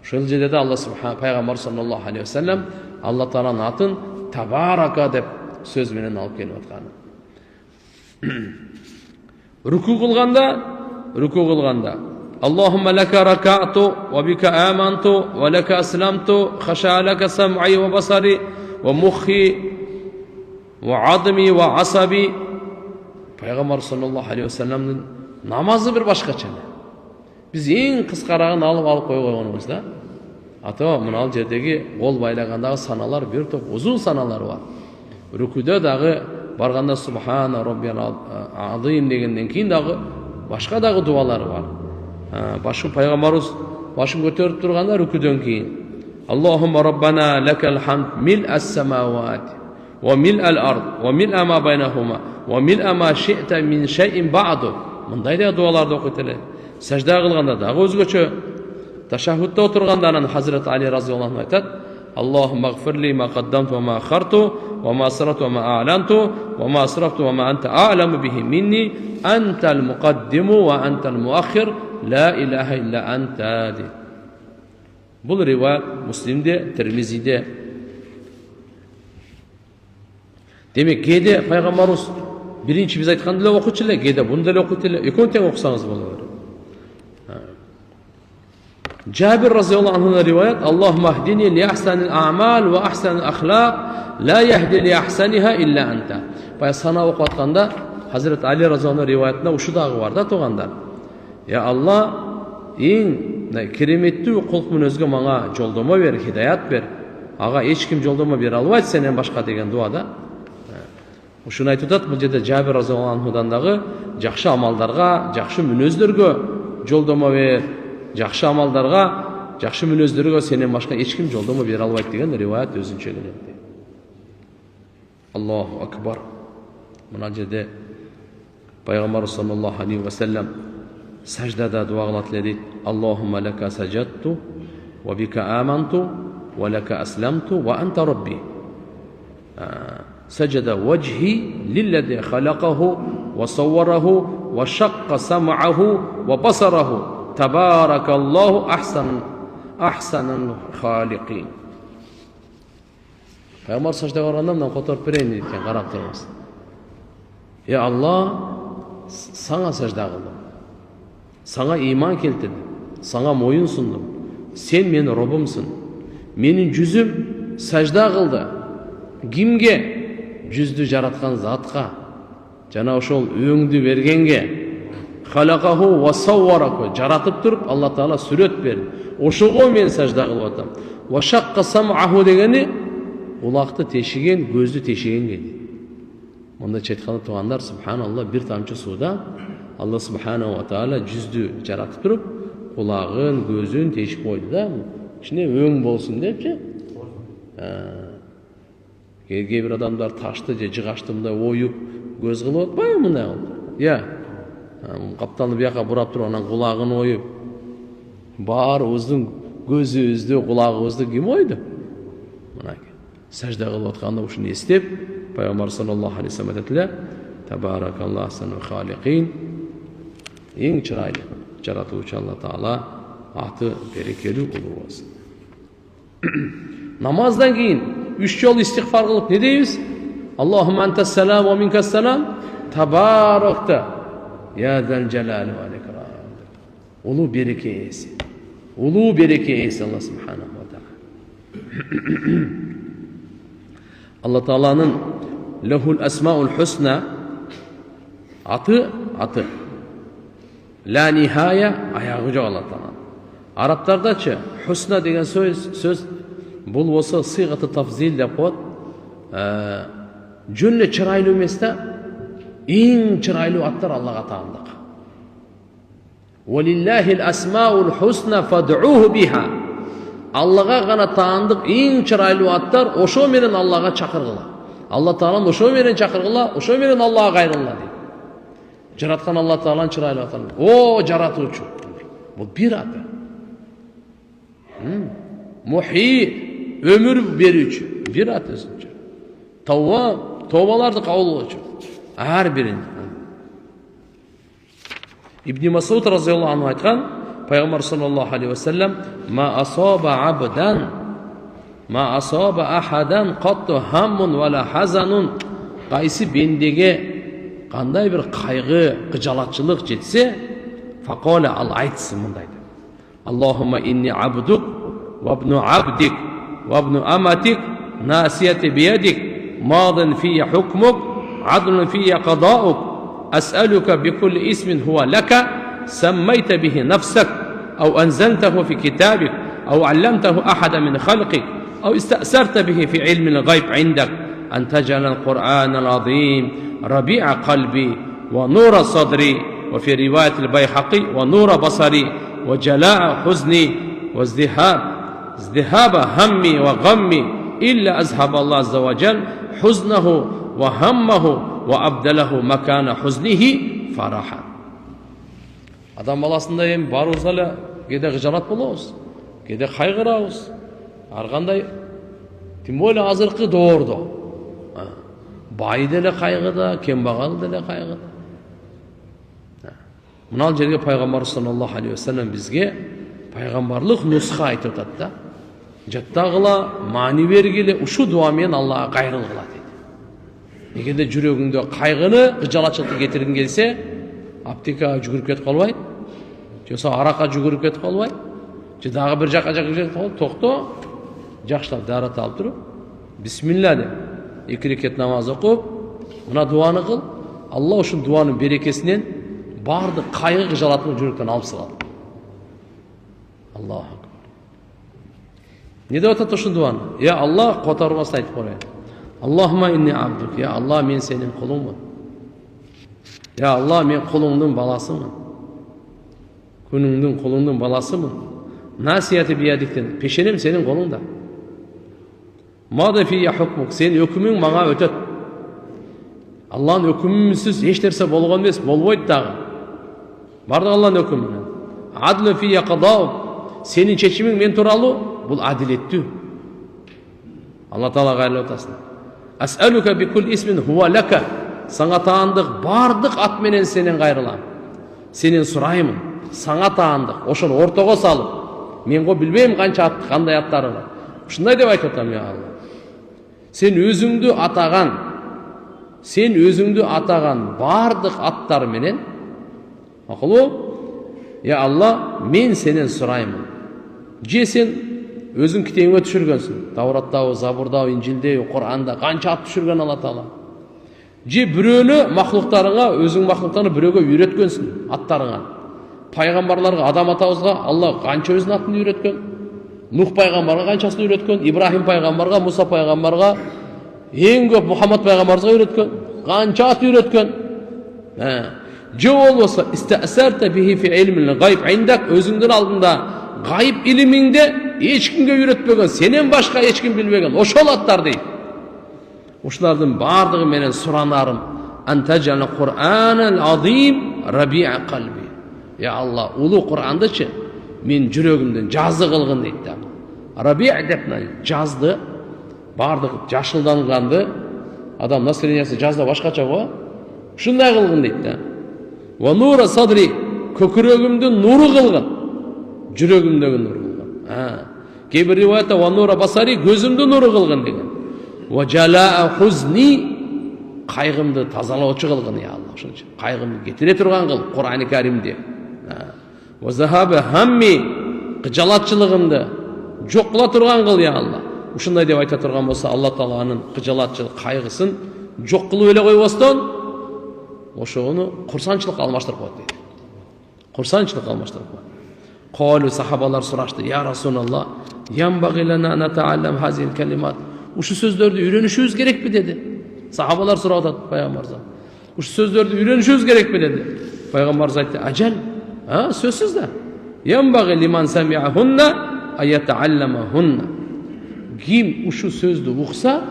A: Şöyle жерде Allah subhanahu Peygamber sallallahu aleyhi ve sellem Allah Teala'nın atın tabaraka dep söz menen alıp kelip atkan. Ruku kılganda Allahümme leke raka'tu ve bike amantu ve leke aslamtu haşaleke sam'i ve basari ve muhi ve admi ve asabi. Peygamber sallallahu aleyhi ve sellem'nin namazı bir başkaça. Biz en kıskarağını alıp koyduğumuz da atama mınal jerdegi kol baylagandağı sanalar bir top uzun sanalar var. Rüküde dağı barganda subhana rabbiyal azim degenden keyin dağı başka dağı duaları var. Başı Peygamberimiz başını götürüp durganda rüküden keyin Allahumma rabbana lekel hamd mil'as semawati ve mil'al ard ve mil'a ma baynahuma ve mil'a ma şi'te min şey'in ba'du. Bunday da dualarda okuytele. Secde kılganda dağı özgöçü. Teşahhütte oturganda Hazreti Ali razıyallahu anh aytat Allahümme gfirli ma qaddamtu ve ma akhartu ve ma asrartu ve ma a'lantu ve ma asraftu ve ma ente a'lamu bihi minni entel muqaddimu ve entel muakhir la ilahe illa ente de. Bu rivayet Müslim'de, Tirmizi'de. Demek gede Peygamberimiz birinci biz aytkandılar okutçular, gede bunu da okuttular. Ekonten okusanız bunu. Cabir razıyallahu anh'ın rivayet Allahümme ahdini li ahsanil a'mal ve ahsanil ahlak la yahdi li ahsaniha illa ente. Baya sana okutkanda Hazreti Ali razıyallahu anh rivayetinde uşu dağı var da toğandar. Ya Allah en keremetli kulkmun özgü bana joldoma ver, hidayat ver. Ağa hiç kim joldoma bere albaydı senden başka degen duada. Uşunu aytutat bu jerde Cabir razıyallahu anh'dan dağı jakşı amaldarga, jakşı münözlerge joldoma ver. Жақшы амалдарға, жақшы мүнөздөргө сенен башка эч ким жолдомо бере албайт деген риваят өзүнчө келет. Аллаху акбар. Мына жерде Пайгамбар саллаллаху алейхи ва саллям сәждада дуа қылады дейді. Аллахумма лака саджадту ва бика аманту ва лака асламту ва анта рабби. Саджада ваджхи лиллади халақаху ва саввараху ва шаққа сам'аху ва басараху. Табаракаллаху ахсанул халиқин. Пайғамбар сәждеге барғанда мынаны қотарып берейін дейді екен, қарап тұрыңыз. Алла, саңа сәжда қылдым, саңа иман келтірдім, саңа мойын сұндым, сен менің робымсың, менің жүзім сәжда қылды. Кімге? Жүзді жаратқан затқа, жана ошол өңді бергенге. Халақаху ва саввараху, жаратып тұрып Алла Таала сүрет берді. Ошоға мен сәжда қылып атам. Ва шаққа сам'аху дегені құлақты тешіген, көзді тешіген дейді. Мұнда четқаны туғандар, субханалла, бір тамчы суда Алла субханаху ва таала жүзді жаратып тұрып, құлағын, көзін тешіп қойды да, ішіне өң болсын деп же. Кейбір адамдар ташты же жығаштымда ойып, көз қылып отпай мұндай қылды. Қаптаны бияқа бұрап тұрып, анан құлағын ойып, бар өздің көзі өзді, құлағы өзді кім ойды? Сәжда қылып отқанда ұшын естеп, Пайғамбар саллаллаху алейхи ва саллям айтады: "Табаракаллаху ахсанул халиқин". Ең чырайлы жаратушы Алла Таала аты берекелі ұлы болсын. Намаздан кейін 3 жол истиғфар қылып не дейміз? Аллахумма антас салам ва минкас салам, табаракта я зал жалали вал икрам. Ұлы береке иесі. Ұлы береке иесі Алла субханаху ва таала. Алла Тааланың лахул асмаул хусна аты ла нихая, аяғы жоқ Алла Таала. Арабтардачы хусна деген сөз бұл осы сиғаты тафзил деп қойды. Жөнлі чырайлы еместе, ең чырайлы аттар Аллаға тағындық. Валиллахил асмаул хусна фад'уху биха. Аллаға ғана тағындық ең чырайлы аттар, ошо менен Аллаға чақырғыла. Алла Тааланы ошо менен чақырғыла, ошо менен Аллаға қайрыла дейді. Жаратқан Алла Тааланы чырайлы аттар. О, жаратушы. Бұл бір аты. Мухи, өмір беруші. Бір аты өзінше. Товбаларды қабыл қылушы. Әр бірін. Ибн Масуд разияллаху анху айтқан, Пайғамбар саллаллаху алейхи ва саллям: "Ма асаба ахадан қатту хаммун вала хазанун". Қайсы бендеге қандай бір қайғы, қыжалатшылық жетсе, фақала, ал айтсын мұндайды: "Аллахумма инни абдук ва ибну абдик ва ибну аматик, насияти биядик, мадин фия хукмук, адлун фия қадаук, ас'алука бикулли исмин хуа лака, سميت به نفسك أو أنزلته في كتابك أو علمته أحد من خلقك أو استأثرت به في علم الغيب عندك أن تجعل القرآن العظيم ربيع قلبي ونور صدري، وفي رواية البيهقي ونور بصري وجلاء حزني وازدهاب همي وغمي، إلا أذهب الله عز وجل حزنه وهمه وأبدله مكان حزنه فرحا". Адам баласында ем баруыз әлі, кейде ғыжалат болауыз, кейде қайғырауыз. Арғандай, тем более азырқы доорды. Бай деле қайғыда, кембағал деле қайғыда. Мұнал жерге Пайғамбар саллаллаху алейхи ва саллям бізге пайғамбарлық нұсқа айтып отады да. Жаттағыла, мани бергелі, ұшу дуамен Аллаға қайрылғыла дейді. Егерде жүрегіңде қайғыны, ғыжалатшылықты кетіргің келсе, аптекаға жүгіріп кетіп қалбайды, жоса араққа жүгіріп кетіп қалбайды, же дағы бір жаққа кетіп қалбайды, тоқта, жақшылап дарат алып тұрып, бисмилла деп, 2 рекет намаз оқып, мына дуаны қыл, Алла үшін дуаның берекесінен барды қайғы ғыжалатының жүректен алып салады. Аллаху акбар. Не деп атады үшін дуаны? Я Аллах, қотармасын айтып қойайын. Аллахума инни абдук, я Алла, мен сенің құлыңмын. Я Алла, мен құлыңның баласымын. Күніңдің құлыңның баласымын. Насияти биядиктен, пешенем сенің қолыңда. Мада фия хукмук, сен өкімің маңа өтеді. Алланың өкімінсіз ештерсе болған емес, болмайды дағы. Бардық Алланың өкімінен. Адлу фия қадау. Сенің шешімің мен туралы бұл әділеттүү. Алла Таала қайырлы отасын. Ас'алука бикул исмин хуа лака. Саңа таандық бардық ат менен сенен қайрылам. Сенен сұраймын. Саңа таандық. Ошоны ортого салып. Мен го билбейм канча ат, кандай аттары бар. Ушундай деп айтып атам, я Алла. Сен өзүңдү атаган бардық аттар менен акылуу, я Алла, мен сенен сураймын. Же сен өзүң китебиңе түшүргөнсүң. Тавраттабы, Забурдабы, Инжилдеби, Кур'анда канча ат түшүргөн Алла Таала. Же бирөөнү махлуктарыңа, өзүң махлуктарыңа бирөөгө үйрөткөнсүң аттарыңа. Пайгамбарларга, адам атабызга Алла канча өзүнүн атын үйрөткөн. Нух пайгамбарга канчасын үйрөткөн, Ибрахим пайгамбарга, Муса пайгамбарга, эң көп Мухаммад пайгамбарга үйрөткөн. Канча ат үйрөткөн. Же болбосо истасарта бихи фи илмил гайб индак, өзүңдүн алдында гайб илимиңде эч кимге үйрөтпөгөн, сенен башка эч ким билбеген ошол аттар дейт. Ушулардын бардыгы менен суранарым. Антажал Кур'анал азим раби'a qalbi. Ya Allah, улуу Кур'андычы мен жүрөгүмдөн жазды кылгын дейт да. Раби'a деп жазды, бардыгы жашылданганды, адам настроениясы жазда башкача го. Ушундай кылгын дейт да. Ва нура садри, көкүрөгүмдүн нуру кылгын. Жүрөгүмдөгү нуру кылгын. Кээ бир риwayatта ва нура басари, көзүмдүн нуру кылгын деген. Ва жалаа хузни, кайгымды тазалоочу кылгын, я Алла. Ошон үчүн кайгымды кетире турган кыл Кур'ани Каримде. Ва захаба хамми, кыжалатчылыгымды жок кыла турган кыл, я Алла. Ушундай деп айта турган болсо, Алла Тааланын кыжалатчылык кайгысын жок кылып эле койбостон, ошону курсанчылыкка алмаштырып коет дейт. Курсанчылыкка алмаштырып коет. Калу сахабалар сурашты, я Расулаллах, ямбаги лана натааллам хазил калимат. Ушу сөздөрдү үйрөнүшүбүз керекпи деди. Сахабалар сурап атат пайгамбарга. Ушу сөздөрдү үйрөнүшүбүз керекпи деди. Пайгамбарыбыз айтты, ажал, сөзсүз да. Ямбаги лиман сами'ахунна аятаалламахунна. Ким ушу сөздү укса,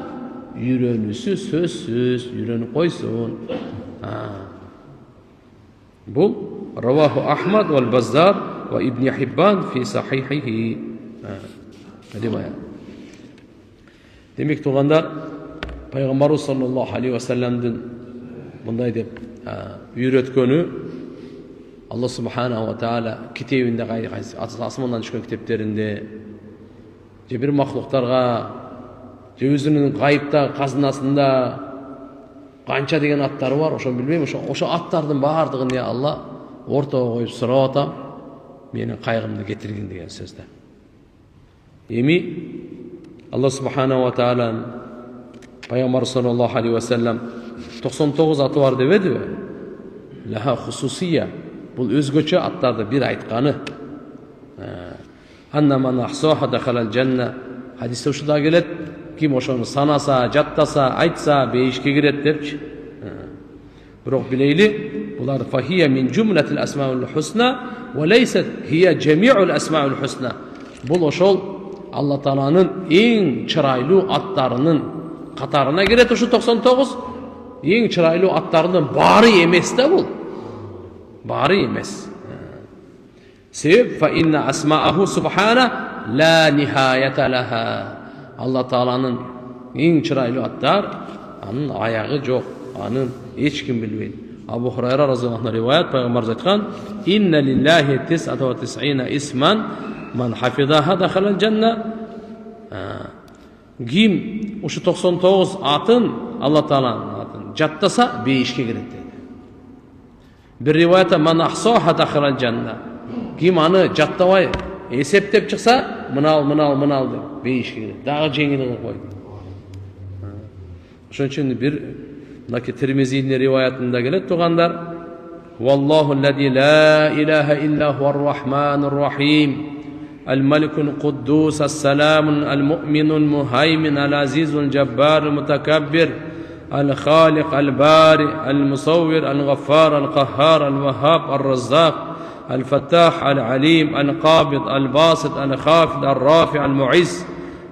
A: үйрөнүсү сөзсүз, үйрөнүп койсун. Бул раваху Ахмад вал Баззар ва Ибн Хиббан фи сахихихи. Демек тугандар, пайгамбарыбыз саллаллаху алейхи ва салламдын мындай деп үйрөткөнү Алла субханаху ва таала китебинде, асмандан түшкөн китептеринде, же бир махлуктарга, же өзүнүн гайыпта казынасында канча деген аттары бар, ошону билбейм. Ошо аттардын баардыгын, я Алла, ортого коюп сурап атам, менин кайгымды кетиргин деген сөздө. Эми Алла субханаху ва таала пайгамбар саллаллаху алейхи ва саллам 99 аты бар дебедиби? Лаха хусусия. Бул өзгөчө аттарды бир айтканы. Анна ман ахсаха дахалал жанна. Хадисте ушунда келет, ким ошону санаса, жаттаса, айтса, бейишке кирет депчи. Бирок билейли, булар фахия мин жумлатил асмаул хусна ва лейсат хия жамиул асмаул хусна. Бул ошол Алла Тааланын эң чырайлуу аттарынын катарына кирет. Ушу 99 эң чырайлуу аттарынын баары эмес да бул. Баары эмес. Себеп фа инна асмааху субхана ла нихаята лаха. Алла Тааланын эң чырайлуу аттар, анын аягы жок, анын эч ким билбейт. Абу Хурайра разияллаху анху риваят, пайгамбарыбыз айткан, инна лиллахи 99 исман ман хафизаха дахалал жанна. Ким ушу 99 атын, Алла Тааланын атын жаттаса, бейишке кирет дейт. Бир риваятта ман ахсаха дахалал жанна. Ким аны жаттабай эсептеп чыкса, мынал деп бейишке кирет. Дагы жеңил кылып койду. Ошон үчүн бир мынакей Тирмизинин риваятында келет тугандар, валлаху аллади ла илаха илля хуар рахманур рахим. الملك القدوس السلام المؤمن المهيمن العزيز الجبار المتكبر الخالق البارئ المصور الغفار القهار الوهاب الرزاق الفتاح العليم القابض الباسط الخافض الرافع المعز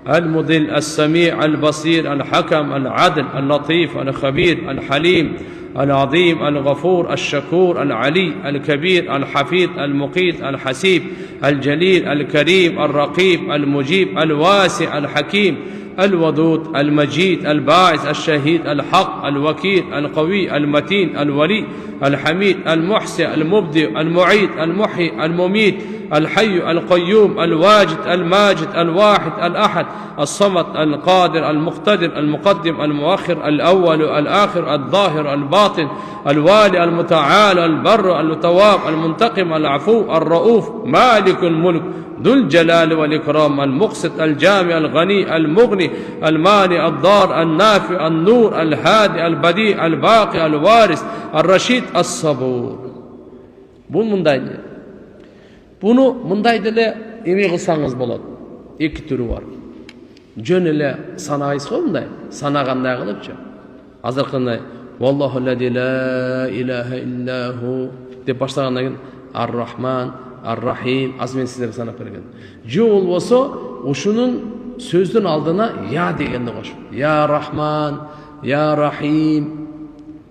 A: المذل السميع البصير الحكم العدل اللطيف الخبير الحليم العظيم الغفور الشكور العلي الكبير الحفيظ المقيت الحسيب الجليل الكريم الرقيب المجيب الواسع الحكيم الودود المجيد الباعث الشهيد الحق الوكيل القوي المتين الولي الحميد المحسن المبدئ المعيد المحيي المميت الحي القيوم الواجد الماجد الواحد الأحد الصمد القادر المقتدر المقدم المؤخر الأول الآخر الظاهر الباطن الوالي المتعال البر التواب المنتقم العفو الرؤوف مالك الملك ذو الجلال والإكرام المقسط الجامع الغني المغني المانع الضار النافع النور الهادي البديع الباقي الوارث الرشيد الصبور. Bunu mınday dele eме kılsanız болады. Екі түрі бар. Жөн эле санайсыз ғой мындай. Санагандай кылыпчы. Азыркындай Валлаху лади ла илаха иллаху деп баштагандан кийин Ар-Рахман, Ар-Рахим азмен сиздерге санап берген. Жол болсо ушунун сөздүн алдына я дегенди кошуп. Я Рахман, Я Рахим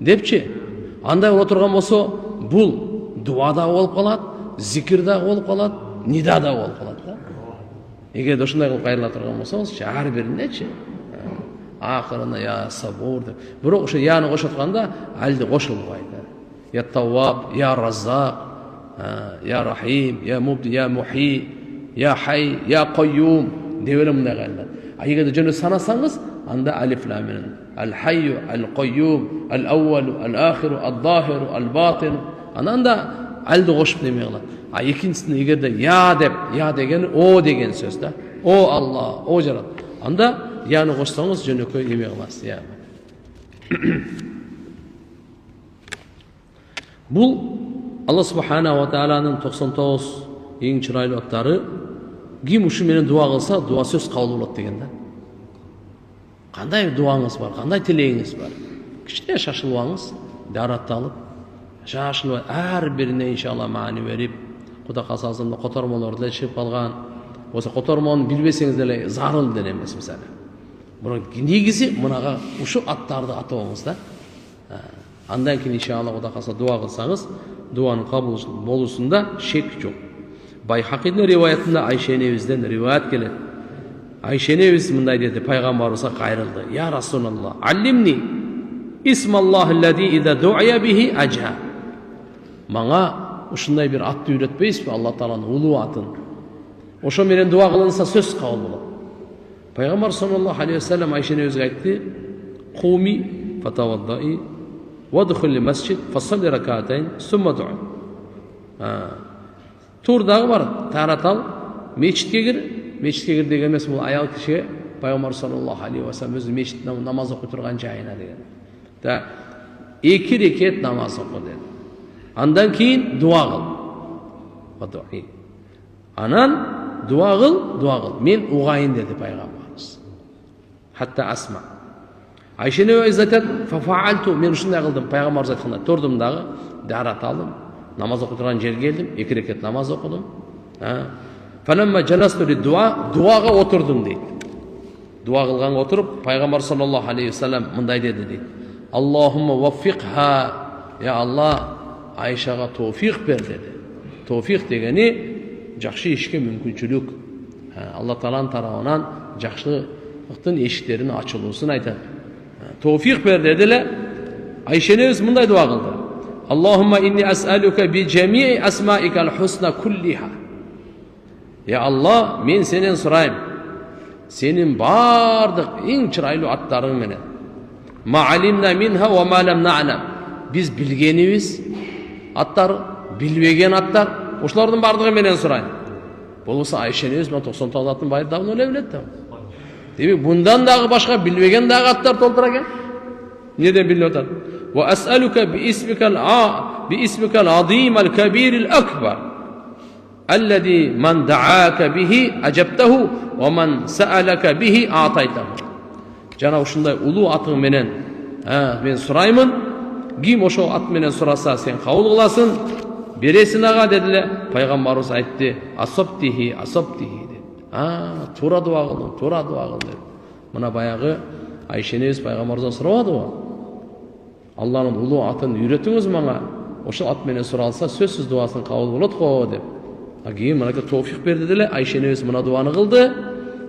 A: депчи. Андай отурган болсо бул дуада болуп калат. Зикирда болуп калат, нидада болуп калат да. Эгер ушундай кылып кайрыла турган болсоңуз, ар биринечи акырына я сабур деп. Бирок ошо яны кошотканда алды кошулбайт. Я Тавваб, Я Раззак, Я Рахим, Я Мубди, Я Мухи, Я Хай, Я Кайюм деп эле мындай кайрылат. Эгерде жөнү санасаңыз, анда алиф лам менен Ал-Хайю, Ал-Кайюм, Ал-Аввалу, Ал-Ахиру, Ал-Захиру, Ал-Батину. Ананда алды кошуп неме кылат. А экинчисинде эгерде я деп, я деген о деген сөз да. О Алла, о жарат. Анда яны кошсоңуз жөнөкөй неме кыласыз, я. Бул Алла субхана ва тааланын 99 эң чырайлуу аттары. Ким ушу менен дуа кылса, дуа сөз кабыл болот деген да. Кандай дуаңыз бар, кандай тилегиңиз бар? Кичине шашылбаңыз, даратталып шашылып, ар бирине иншалла маани берип, Кудай калса котормолор деле чыгып калган. Болсо котормону билбесеңиз деле зарыл деле эмес мисалы. Бирок негизи мынага ушу аттарды атабаңыз да. Андан кийин иншалла Кудай калса дуа кылсаңыз, дуанын кабыл болуусунда шек жок. Байхакидин риваятында Айша энебизден риваят келет. Айша энебиз мындай деди, пайгамбарыбызга кайрылды. Я Расулаллах, аллимни исмаллахи аллази иза ду'ия бихи ажа. Мага ушундай бир атты үйрөтпейсизби? Алла тааланын улуу атын. Ошо менен дуа кылынса сөз кабыл болот. Пайгамбар саллаллаху алейхи ва саллям Айша энебизге айтты: "Куми фатаваддаи вадхули масжид фасалли ракатайн сумма дуа." Тур дагы бар, тарат ал, мечитке кир. Мечитке кир деген эмес, бул аял кишиге Пайгамбар саллаллаху алейхи ва саллям өзү мечитте намаз окуй турган жайына деген. Да, 2 рекет намаз оку dedi. Андан кийин дуа кыл. Вадуи. Анан дуа кыл. Мен угайын dedi пайгамбарыбыз. Хатта асма. Айша энебиз айтат, "Фафаалту", мен ушундай кылдым. Пайгамбарыбыз айтканда турдум дагы, дарат алдым. Намаз окуй турган жерге келдим, 2 рекет намаз окудум. Фаламма жаласту лид-дуа, дуага отурдум дейт. Дуа кылганга отуруп, Пайгамбар саллаллаху алейхи ва саллям мындай деди дейт. Аллахумма ваффиқха, я Алла, Айшага товфиқ бер деди. Товфиқ дегени жакшы ишке мүмкүнчүлүк. Алла тааланын тарабынан жакшылыктын эшиктеринин ачылуусун айтат. Товфиқ бер деди эле. Айша энебиз мындай дуа кылды. Аллахумма инни ас'алука би жамии асмаикал хусна куллиха. Я Алла, мен сенен сурайм. Сенин бардык эң чырайлуу аттарың менен. Ма алимна минха ва ма лам нa'lam. Биз билгенибиз аттар, билбеген аттар, ошолордун бардыгы менен сурайм. Болбосо Айша энебиз 99 аттын баары дагы эле билет да. Демек bundan дагы башка билбеген дагы аттар толтура экен. Неден билип атат? Ва ас'алука би исмикал азимал кабирил акбар. Аллади ман да'ака бихи ажабтаху ва ман са'алака бихи атайтаху. Жана ушундай улуу атың менен мен сураймын. Ким ошо ат менен сураса сен кабыл кыласың, бересиң ага дедиле. Пайгамбарыбыз айтты: "Асаптихи, асаптихи" dedi. Туура дуа кылдың, туура дуа кыл dedi. Мына баягы Айша энебиз пайгамбарыбыздан сурабадыбы? Алланын улуу атын үйрөтүңүз мага. Ошол ат менен суралса сөзсүз дуасын кабыл болот го деп. Кийин мына товфик берди деле, Айша энебиз мына дуаны кылды.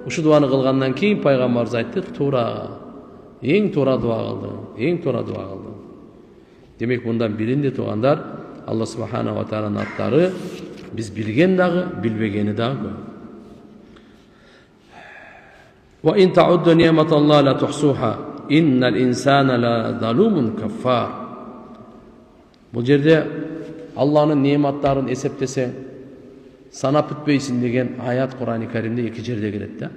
A: Ушул дуаны кылгандан кийин пайгамбарыбыз айтты, туура, эң туура дуа кылды, эң туура дуа кылды. Демек мындан билинди туугандар, Алла субхана ва тааlanın аттары биз билген дагы, билбегени дагы. Wa in ta'uddu ni'matallahi la tuhsuha innal insana la zalumun kaffar. Бул жерде Алланын нематтарын эсептесең санап бүтпөйсүн деген аят Кур'ан-ы Каримде эки жерде келет да.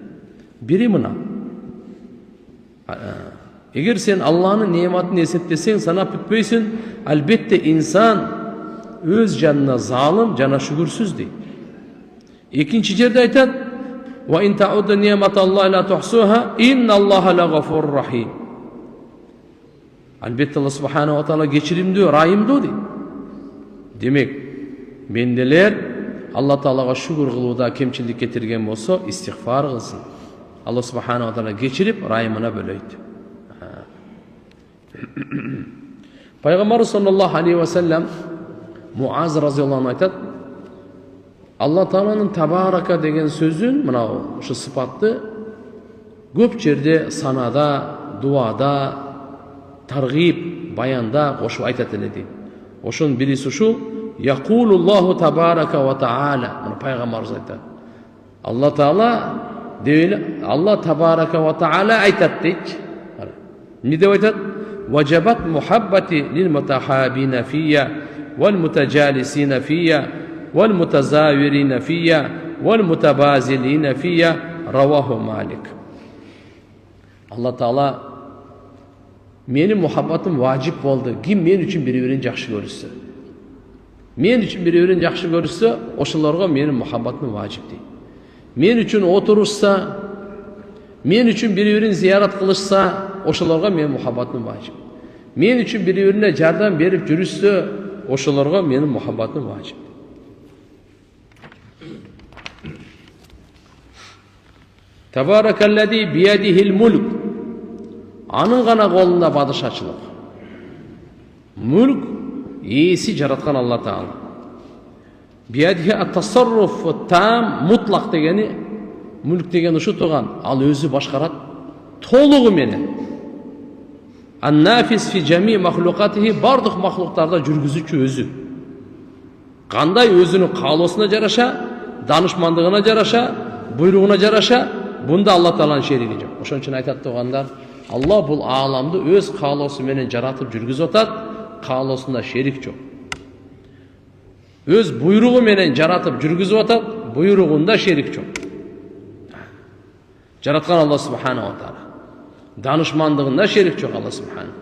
A: Бири мына. Эгер сен Алланын нематын эсептесең санап бүтпөйсүн, албетте инсан өз жанына залым, жана шүгүрсүз дейт. Экинчи жерде айтат: "Ва ин та'удду ни'маталлахи ла тухсуха инналлаха лагафур рахим." Албетте Алла субхана ва таала кечиримдүү, райымдуу дейт. Демек, менделер Алла Таалага шүгүр кылууда кемчилдик кетирген болсо, истигфар кылсын. Алла субхана ва таала кечирип, райымына бөлөйт. Пайгамбар саллаллаху алейхи ва саллям Муаз разияллаху анху айтат: Алла Тааланын табарака деген сөзүн, мына ушу сыпатты көп жерде санада, дуада, таргиб, баянда кошуп айтат эле дейт. Ошонун бириси ушул: Яқулуллаху табарака ва таала. Мына пайгамбарыбыз айтат. Алла Таала дейли, Алла табарака ва таала айтат дейт. Эмне деп айтат? Ваджабат мухаббати лил мутахабина фия вал мутажалисина фия вал мутазавирина фия вал мутабазилина фия. Раваху Малик. Алла Таала менин мухаббатым важип болду. Ким мен үчүн бири-бирин жакшы көрүшсө, мен үчүн бири-бирин жакшы көрүшсө, ошолорго менин мухаббатым важип дейт. Мен үчүн отурушса, мен үчүн бири-бирин зиярат кылышса, ошолорго менин мухаббатым важип. Мен үчүн бири-бирине жардам берип жүрүшсө, ошолорго менин мухаббатым важип. Табаракаллади биядихил мулк. Анын гана колунда падышачылык. Мүлк ээси жараткан Алла Таала. Биядихи ат-тасарруф там, мутлак дегени, мүлк деген ушу туган, ал өзү башкарат толугу менен. Ан-нафис фи жами махлукатихи, бардык махлуктарда жүргүзүүчү өзү. Кандай өзүнүн каалоосуна жараша, данышмандыгына жараша, буйругуна жараша, бунда Алла Тааланын шериги жок. Ошон үчүн айтат тугандар, Алла бул ааламды өз каалоосу менен жаратып жүргүзүп атат, каалоосунда шерик жок. Өз буйругу менен жаратып жүргүзүп атат, буйругунда шерик жок. Жараткан Алла субхана ва таала. Данышмандыгында шерик жок Алла субхана.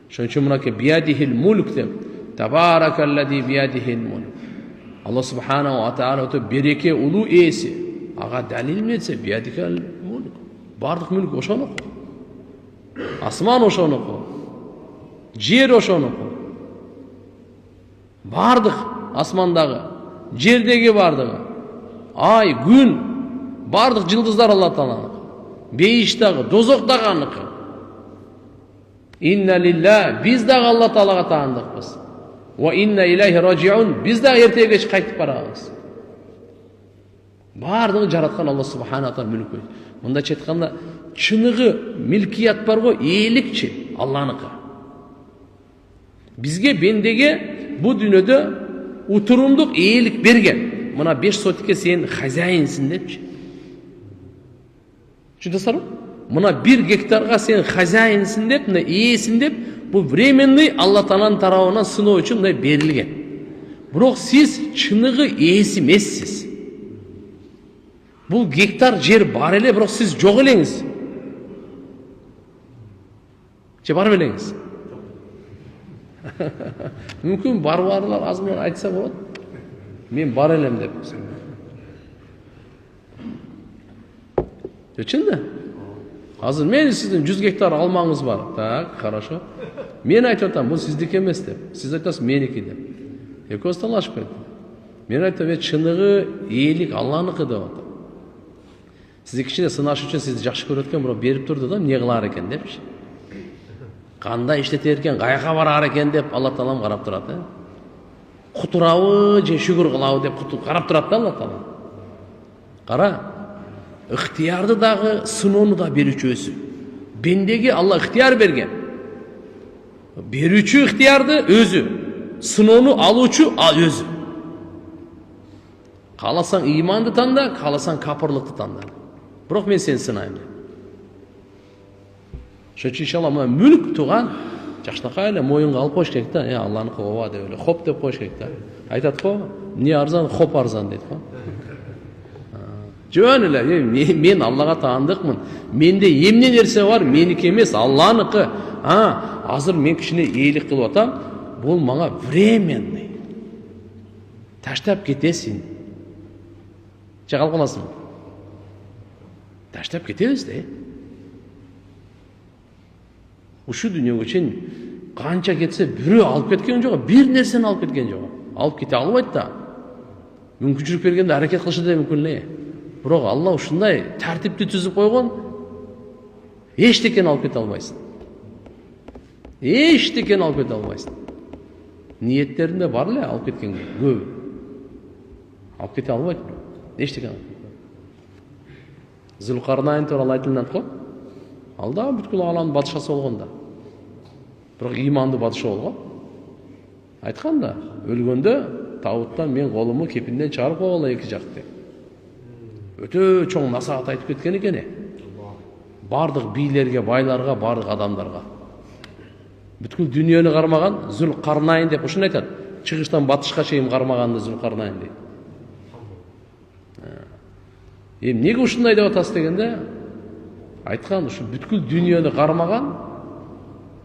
A: Ошон үчүн мынакей биядихил мулк деп, табаракаллади биядихил мулк. Алла субхана ва таала өтө береке, улуу ээси. Ага далил эмнесе? Биядихил мулк. Бардык мүлк ошонуку. Асман ошонуку. Жер ошонуку. Бардык асмандагы, жердеги бардыгы. Ай, күн, бардык жылдыздар Алла Тааланыкы. Бейиш дагы, дозок дагы аныкы. Инна лилла, биз дагы Алла Таалага таандыкпыз. Ва инна илайхи раджиун, биз дагы эртеге кеч кайтып барабыз. Бардыгы жараткан Алла субхана таала мүлкү. Мындайча айтканда, чыныгы милкият бар го, ээликчи Алланыкы. Бизге бендеге бу дүйнөдө утурумдук ээлик берген. Мына 5 сотикке сен хозяинсиң депчи. Түшүнөсүңөрбү? Мына 1 гектарга сен хозяинсиң деп, мына ээсиң деп, бу временный Алла Тааланын тарабынан сыноо үчүн мындай берилген. Бирок сиз чыныгы ээси эмессиз. Бул гектар жер бар эле, бирок сиз жок элеңиз. Же бар белеңиз? Мүмкүн барлар азман айтса болот. Мен бар элем деп. Чынды? Азыр мен сиздин 100 гектар алмаңыз бар. Так, хорошо. Мен айтып атам, бул сиздики эмес деп. Сиз айтасыз меники деп. Экөөбүз талашпайт. Мен айтам, чыныгы ээлик Алланыкы деп атам. Сиз кичине сынаш үчүн сизди жакшы көрөт экен, бирок берип турду да, эмне кылар экен депчи. Кандай иштетер экен, каяка барар экен деп Алла Таалам карап турат. Кутурабы же шүгүр кылабы деп карап турат да Алла Таала. Кара, ыктыярды дагы, сыноону да берүүчү өзү. Бендеге Алла ыктыяр берген. Берүүчү ыктыярды өзү, сыноону алуучу өзү. Кааласаң ыйманды танда, кааласаң капырлыкты танда. Бирок мен сени сынайм. Ошон үчүн иншалла мына мүлк туган жакшынакай эле моюнга алып коюш керек да. Алланыкы ооба деп эле хоп деп коюш керек да. Айтат го, эмне арзан, хоп арзан дейт го. Жөн эле, мен Аллага таандыкмын. Менде эмне нерсе бар, меники эмес, Алланыкы. Азыр мен кичине ээлик кылып атам, бул мага временный. Таштап кетесиң. Чагал каласың. Таштап кетебиз да. Ушу дүйнөгө чейин канча кетсе бирөө алып кеткен жок, бир нерсени алып кеткен жок. Алып кете албайт да. Мүмкүнчүлүк бергенде аракет кылышы да мүмкүн эле. Бирок Алла ушундай тартипти түзүп койгон, эчтекени алып кете албайсың. Эчтекени алып кете албайсың. Ниеттеринде бар эле алып кеткенге көп. Алып кете албайт. Эчтекени алып кете. Зулкарнайн тууралуу айтылат го. Ал да бүткүл аламдын бадышасы болгон да. Бирок ыймандуу бадыша болгон. Айткан да, өлгөндө табуттан мен колуму кепинден чыгарып койгула эки жак деп. Өтө чоң насаат айтып кеткен экен. Бардык бийлерге, байларга, бардык адамдарга. Бүткүл дүйнөнү кармаган Зулкарнайн деп ушуну айтат. Чыгыштан батышка чейин кармаганды Зулкарнайн дейт. Эмнеге ушундай деп атасыз дегенде, айткан ушу бүткүл дүйнөнү кармаган,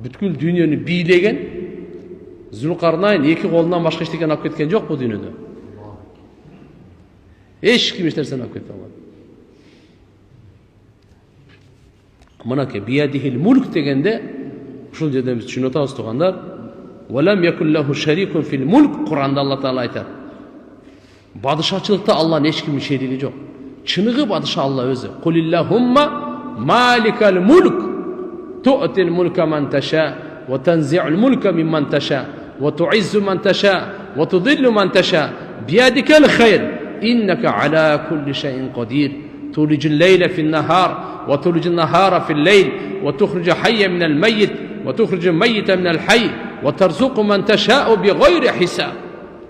A: бүткүл дүйнөнү бийлеген Зулкарнайн эки колунан башка эчтекен алып кеткен жок бу дүйнөдө. Эч ким эч нерсени алып кете албайт. Мынакей биядихил мулк дегенде ушул жерден биз түшүнүп атабыз туугандар. Валам якуллаху шарикун фил мулк, Куранда Алла Таала айтат. Бадышачылыкта Алланын эч кимдин шериги жок. Чыныгы бадыша Алла өзү. Кулиллахумма маликал мулк, ту'тил мулка ман таша, ва танзи'ул мулка мимман таша, ва ту'иззу ман таша, ва tudillu ман таша, биядикал хайр. إنك على كل شيء قدير تولج الليل في النهار وتولج النهار في الليل وتخرج حيا من الميت وتخرج الميت من الحي وترزق من تشاء بغير حساب.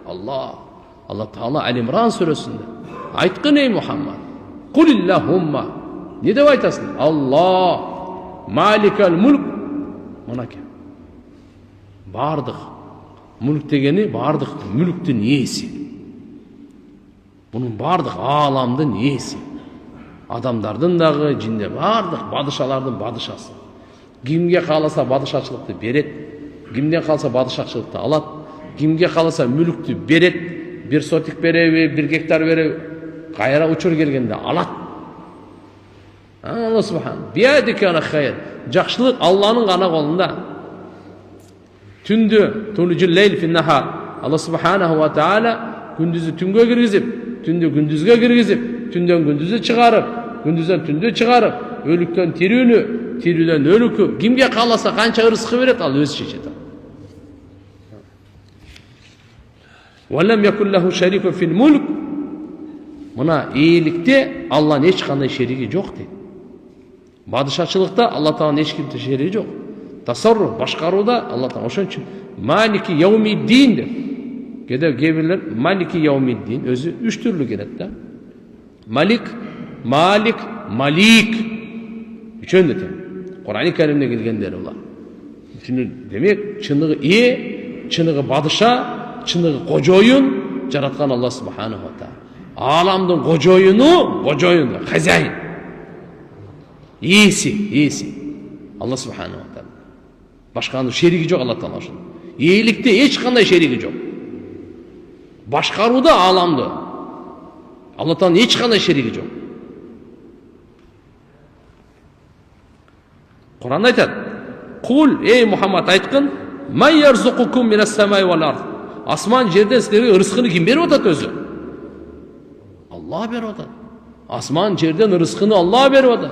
A: الله تعالى آل عمران сүрөсүндө айткан ey Muhammed, قل اللهم не деп айтасың? Allah маликал мулк, мынакей бардык мулк дегени бардык мүлктүн ээси. Bunun bardıq alamdın iyisi. Adamdardın dağı, cinde bardıq badışalardın badışası. Kimge kalasa badışaçılıkты beret, kimden kalsa badışaçılıkты alat, kimge kalasa mülüktü beret, bir sotik berevi, bir gektar berevi, kayra uçur gelgende alat. Allah subhanahu. Biyadike ana hayır. Жақшылық Allah'ın qana kolunda. Tündü, tunucul leyl fin nahar. Allah subhanahu wa ta'ala gündüzü tünge girgizip, tündü gündüzge girgizip, tünden gündüzü çıkarıp, gündüzden tündü çıkarıp, ölükten tirünü, tirüden ölükü, kimge kalasa kança rızkı veret, al öz çeşet. وَلَمْ يَكُنْ لَهُ شَرِيكٌ فِي الْمُلْكِ. Buna iyilikte Allah'ın hiç kanday şeriki yok dedi. Padişahçılıkta Allah Teala'nın hiç kimse şeriği yok. Tasarruf, başkaruda Allah Teala. Onun için Maliki Yevmiddin'dir. Gebirler Maliki Yevmiddin özü üç türlü gelir de. Malik, Malik, Malik. Üçüncü de. Kur'an-ı Kerim'de gelgenler olar. Şimdi demek çınığı iyi, çınığı padişah, çınığı kocoyun yaratkan Allah Subhanahu wa Ta'ala. Alamdın kocoyunu, hazayın. İyisi. Allah Subhanahu wa Ta'ala. Başkanın şeriki yok Allah Ta'ala. İyilikte hiç kanday şeriki yok. Başkaruda alamdı. Allah Ta'ala hiç kanday şeriki yok. Kur'an'da aytat. Kul ey Muhammed aytkın. Men yerzukukum minas semai vel ard. Asman yerden sizlerge rızkını kim berip atat özü? Allah berip atat. Asman yerden rızkını Allah berip atat.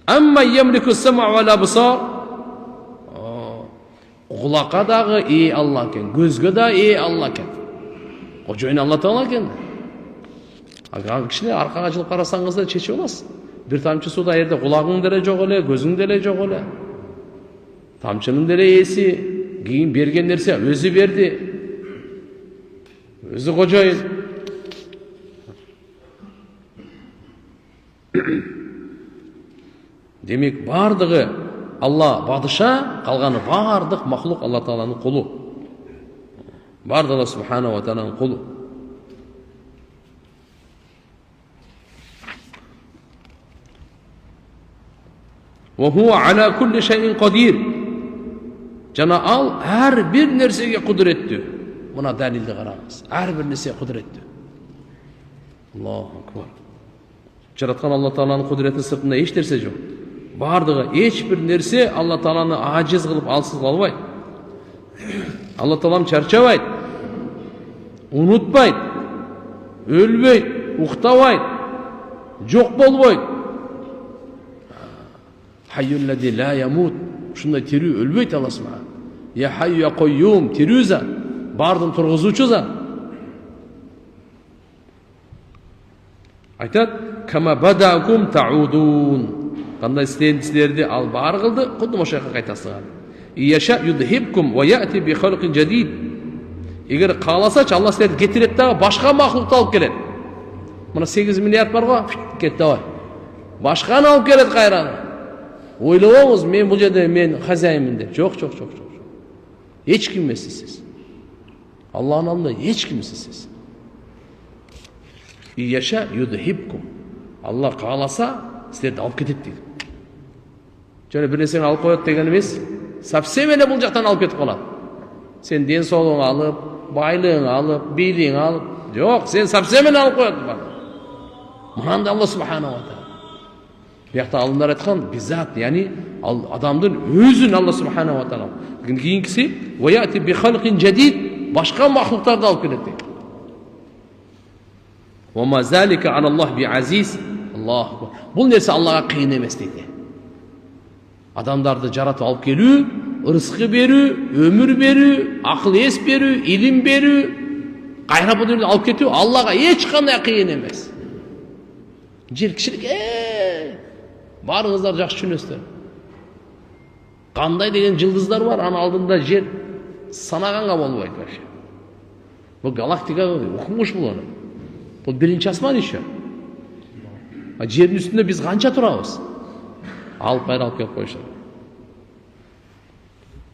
A: Amma yamliku sam'a wal absar. Құлаққа дағы Алла екен, көзге да Алла екен. Қожайын Алла Тағала екен. Кішкене арқаға жылып қарасаңыз да шешіп аласыз. Bir тамшы суда ерде құлағың деле жоқ эле, көзің деле жоқ эле. Тамшының деле есі, кейін берген нәрсе өзі берді. Өзі қожайын. Демек бардығы Алла бадыша, қалғаны бардық мақлуқ Алла Тағаланың құлы. Барды Алла Субхана ва Тағаланың құлы. Ва хуа ала кулли шайин қадир. Жана ал әр бір нәрсеге құдіретті. Мұна дәлелді қараңыз. Әр бір нәрсеге құдіретті. Аллаху акбар. Жаратқан Алла Тағаланың құдіретінің сыртында еш нәрсе жоқ. Бардығы ешбір нәрсе Алла Тағаланы ажиз қылып алсыз қалбайды. Алла Тағалам чарчабайды, ұмытпайды, өлбейді, ұқтабайды, жоқ болбайды. Хайюллади ла ямут. Шундай тирүү өлбейді Алла Субхана. Я хайю я койюм, тирүү зат, бардын тұрғызушы зат. Айтады, кама бадакум таудун. Қандай істерді ал бар қылды, құдды мошайқа қайтасыған. Ияша юдхибкум ва яти би халқин жадид. Егер қаласач, Алла сіздерді кетіреді дағы башқа мақлуқты алып келеді. Мұна 8 миллиард бар ғой, кетті ғой. Башқаны алып келеді қайраны. Ойлауыңыз, мен бұл жерде мен хазяйымын деп. Жоқ. Ешкім емессіз сіз. Аллахның алдында ешкімсіз сіз. Ияша юдхибкум. Алла қаласа сіздерді алып кетеді дейді. Және бір нәрсені алып қояды деген емес, совсем еле бұл жақтан алып кетіп қалады. Сен денсаулығың алып, байлығың алып, билігің алып, жоқ, сен совсем еле алып қояды. Мұнанда Алла Субхана ва Тағала. Бұяқта алымдар айтқан, бизат, яғни адамдың өзін Алла Субхана ва Тағала. Кейінгісі, ва яти би халқин жадид, башқа мақлуқтарды алып келеді дейді. Ва ма залика аналлах би азиз. Бұл нәрсе Аллаға қиын емес дейді. Адамдарды жаратып алып келу, ырысқы беру, өмір беру, ақыл ес беру, илім беру, қайра бұл дүниеден алып кету Аллаға ешқандай қиын емес. Жер кішілік, барыңыздар жақсы түсінесіздер. Қандай деген жылдыздар бар, ана алдында жер санағанға болмайды вообще. Бұл галактика оқымыш бұл оны. Бұл бірінші асман еще. Жердің үстінде біз қанша тұрамыз? Алып қайра алып келіп қойшы.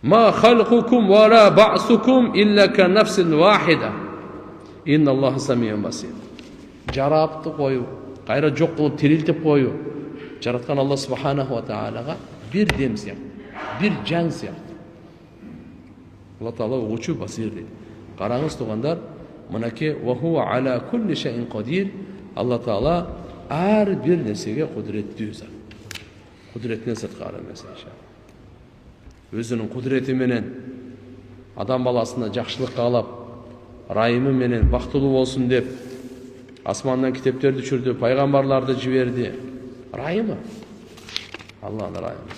A: Ма халқукум ва ла бa'сукум илля ка нафсин вахида. Инна Аллаха самиун басир. Жарапты қою, қайра жоқ қылып терілтіп қою. Жаратқан Алла Субханаху ва Тағалаға бір дем сияқты, бір жан сияқты. Алла Тағала учу басир дейді. Қараңыз туғандар, мұнаке ва хуа ала кулли шайин қадир. Алла Тағала әр бір нәрсеге құдіретті зат. Құдіретінен сыртқа қарамас иншалла. Өзінің құдіреті менен адам баласына жақсылық қалап, райымы менен бақтылы болсын деп асманнан кітептерді түсірді, пайғамбарларды жіберді. Райымы? Алланың райымы.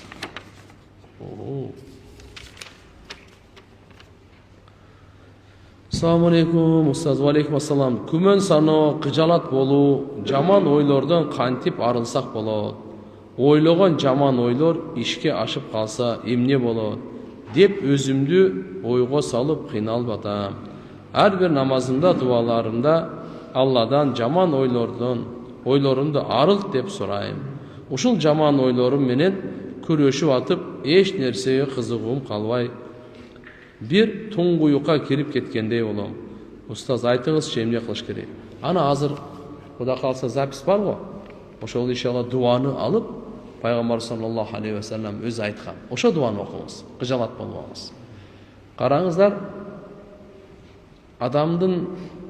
A: Ассаламу алейкум, ұстаз, ва алейкум ассалам. Күмөн саны, қыжалат болу, жаман ойлордан қантип арылсақ болады. Ойлаған жаман ойлар ішке ашып қалса емне болады деп өзімді ойға салып қиналып атам. Әрбір намазымда, дуаларымда Алладан жаман ойларымды арылт деп сұрайым. Ушул жаман ойларым менен күрөшүп атып, еш нәрсеге қызығым қалбай, бір тұңғұйыққа келіп кеткендей болам. Ұстаз, айтыңыз, емне қылыш керек? Ана азыр, Құда қалса запис бар ғой. Ошол иншалла дуаны алып, Пайғамбар саллаллаху алейхи ва саллям өзі айтқан. Ошо дуаны оқыңыз, қыжалат болмаңыз. Қараңыздар, адамдың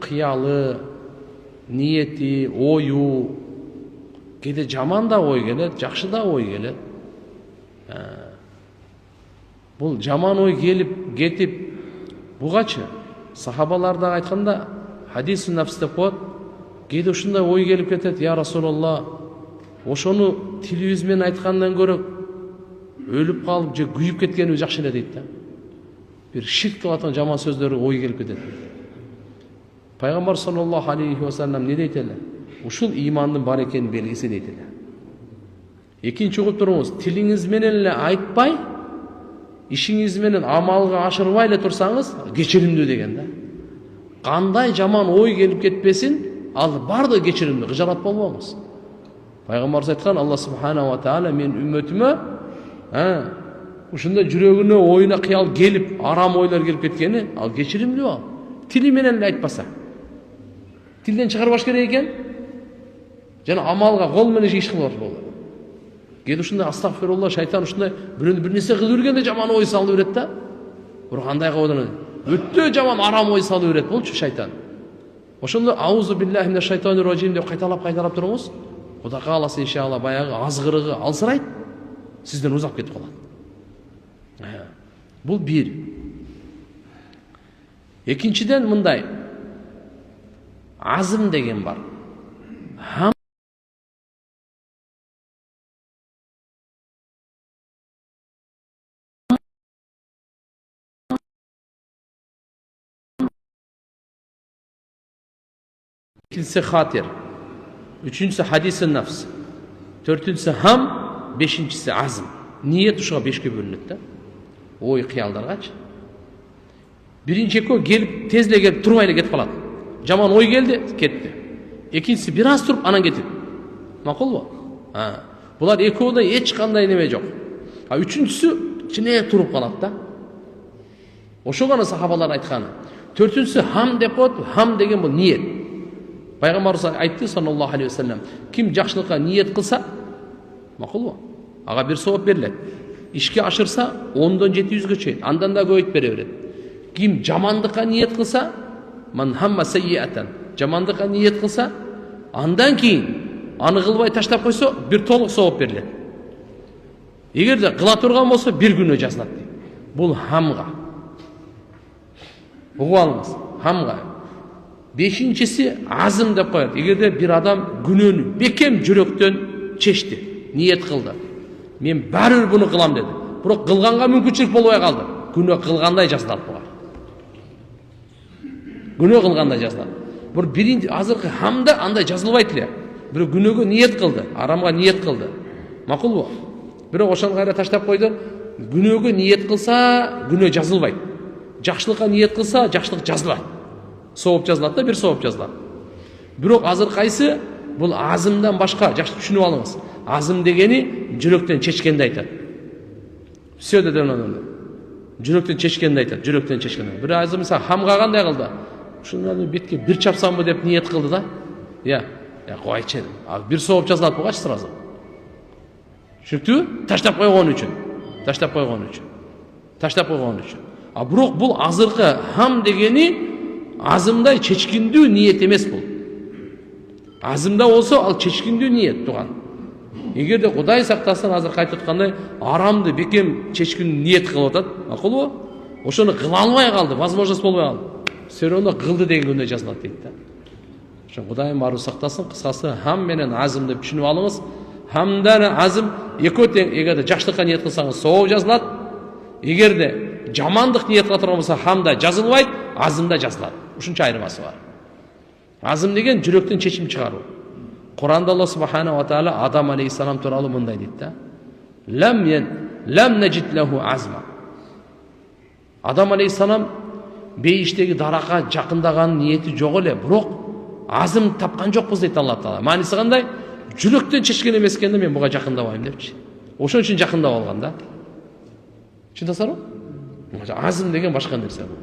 A: қиялы, ниети, ойу, кейде жаман да ой келет, жақсы да ой келет. Бұл жаман ой келіп, кетіп, бұғачы, сахабаларда айтқанда, хадис-у нафс деп қойды, кейде ушундай ой келіп кетет, я Расулалла, ошону тилибиз менен айткандан көрө өлүп калып же күйүп кеткенибиз жакшы эле дейт да. Бир ширк кылып аткан жаман сөздөрү ой келип кетет. Пайгамбар саллаллаху алейхи ва саллям не дейт эле? Ушул имандын бар экенин белгиси дейт эле. Экинчи угуп туруңуз, тилиңиз менен эле айтпай, ишиңиз менен амалга ашырбай эле турсаңыз, кечиримдүү деген да. Кандай жаман ой келип кетпесин, ал бардыгы кечиримдүү, кыжалат болбоңуз. Пайгамбарыбыз айткан, Алла субхана ва тааля мен үммөтүмө ушундай жүрөгүнө оюна кыял келип, арам ойлор келип кеткени, ал кечиримдүү ал. Тили менен эле айтпаса. Тилден чыгарбаш керек экен. Жана амалга кол менен иш кылып болду. Кээде ушундай астагфирулла, шайтан ушундай бир нерсе кылып жүргөндө жаман ой салып берет да. Бирок кандай кылып өтө жаман арам ой салып берет болчу шайтан. Ошондо аузу биллахи минаш шайтанир ражим деп кайталап туруңуз. Кудай кааласа иншалла баягы азгырыгы алсырайт, сизден узап кетип калат. Бул бир. Экинчиден мындай азым деген бар. İkincisi hatir, üçüncüsü hadis-i nafs, dördüncüsü ham, beşincisi azm. Niyet uşuğa beşke bölünüp da. Oy kıyaldargaç. Birinci eko gelip, tezle gelip, turmayla ketip kalat. Jaman oy geldi, ketti. İkincisi biraz turup, anan ketip. Makul bu? Bular ekoda hiç kanday neme yok. Üçüncüsü, çineye turup kalat da. Oşoğana sahabalar aytkanı. Dördüncüsü ham depot, ham degen bu niyet. Пайгамбарыбыз айтты саллаллаху алейхи ва саллям, ким жакшылыкка ниет кылса, макулбу? Ага бир савап берилет. Ишке ашырса 10дон 700гө чейин, андан да көбөйт бере берет. Ким жамандыкка ниет кылса, ман хамма саййатан, жамандыкка ниет кылса, андан кийин аны кылбай таштап койсо, бир толук савап берилет. Эгерде кыла турган болсо, бир күнөө жазылат дейт. Бул хамга. Угуп алыңыз, хамга. Beşincisi azım деп koyar. Егерде bir adam gününü bekem жүрөктөн чечти, ниет кылды. Мен бәрібір bunu кылам dedi. Бирок кылганга мүмкүнчүлүк болбой калды. Күнөө кылгандай жазылат буга. Күнөө кылгандай жазылат. Бир биринчи азыркы хамда андай жазылбайт эле. Бирок күнөөгө ниет кылды, арамга ниет кылды. Макулбу? Бирок ошону кайра таштап койду. Күнөөгө ниет кылса, күнөө жазылбайт. Жакшылыкка ниет кылса, жакшылык жазылат. Савап жазылат да, бир савап жазылат. Бирок азыр кайсы бул азымдан башка, жакшы түшүнүп алыңыз. Азым дегени жүрөктөн чечкенди айтат. Все деден аны. Жүрөктөн чечкенди айтат, жүрөктөн чечкенди. Бир азым мисалы хамга кандай кылды? Ушуну бетке бир чапсамбы деп ниет кылды да. Я койчу. Бир савап жазылат бугачы сразу. Түшүктүбү? Таштап койгон үчүн. Таштап койгон үчүн. Бирок бул азыркы хам дегени азымдай чечкиндүү ниет эмес бул. Азымда болсо ал чечкиндүү ниет туган. Эгерде Кудай сактасын азыр айтып аткандай арамды бекем чечкиндүү ниет кылып атат, макулбу? Ошону кыла албай калды, возможность болбой калды. Сөйрөнө кылды деген күндө жазылат дейт да. Ошо Кудайым баары сактасын, кыскасы хам менен азым деп түшүнүп алыңыз. Хамдан азым экөө тең. Эгерде жакшылыкка ниет кылсаңыз соо жазылат. Эгерде жамандык ниет кыла турган болсо хамда жазылбайт, азымда жазылат. Ушунча айырмасы бар. Азым деген жүрөктөн чечим чыгаруу. Куранда Алла субхана ва тааля Адам алейхиссалам тууралуу мындай дейт да. Лам наджид лаху азма. Адам алейхиссалам бейиштеги даракка жакындаган ниети жок эле, бирок азым тапкан жокпуз дейт Алла таала. Мааниси кандай? Жүрөктөн чечкен эмес экенде мен буга жакындабайм депчи. Ошон үчүн жакындап алган да. Чындасарбы? Азым деген башка нерсе бул.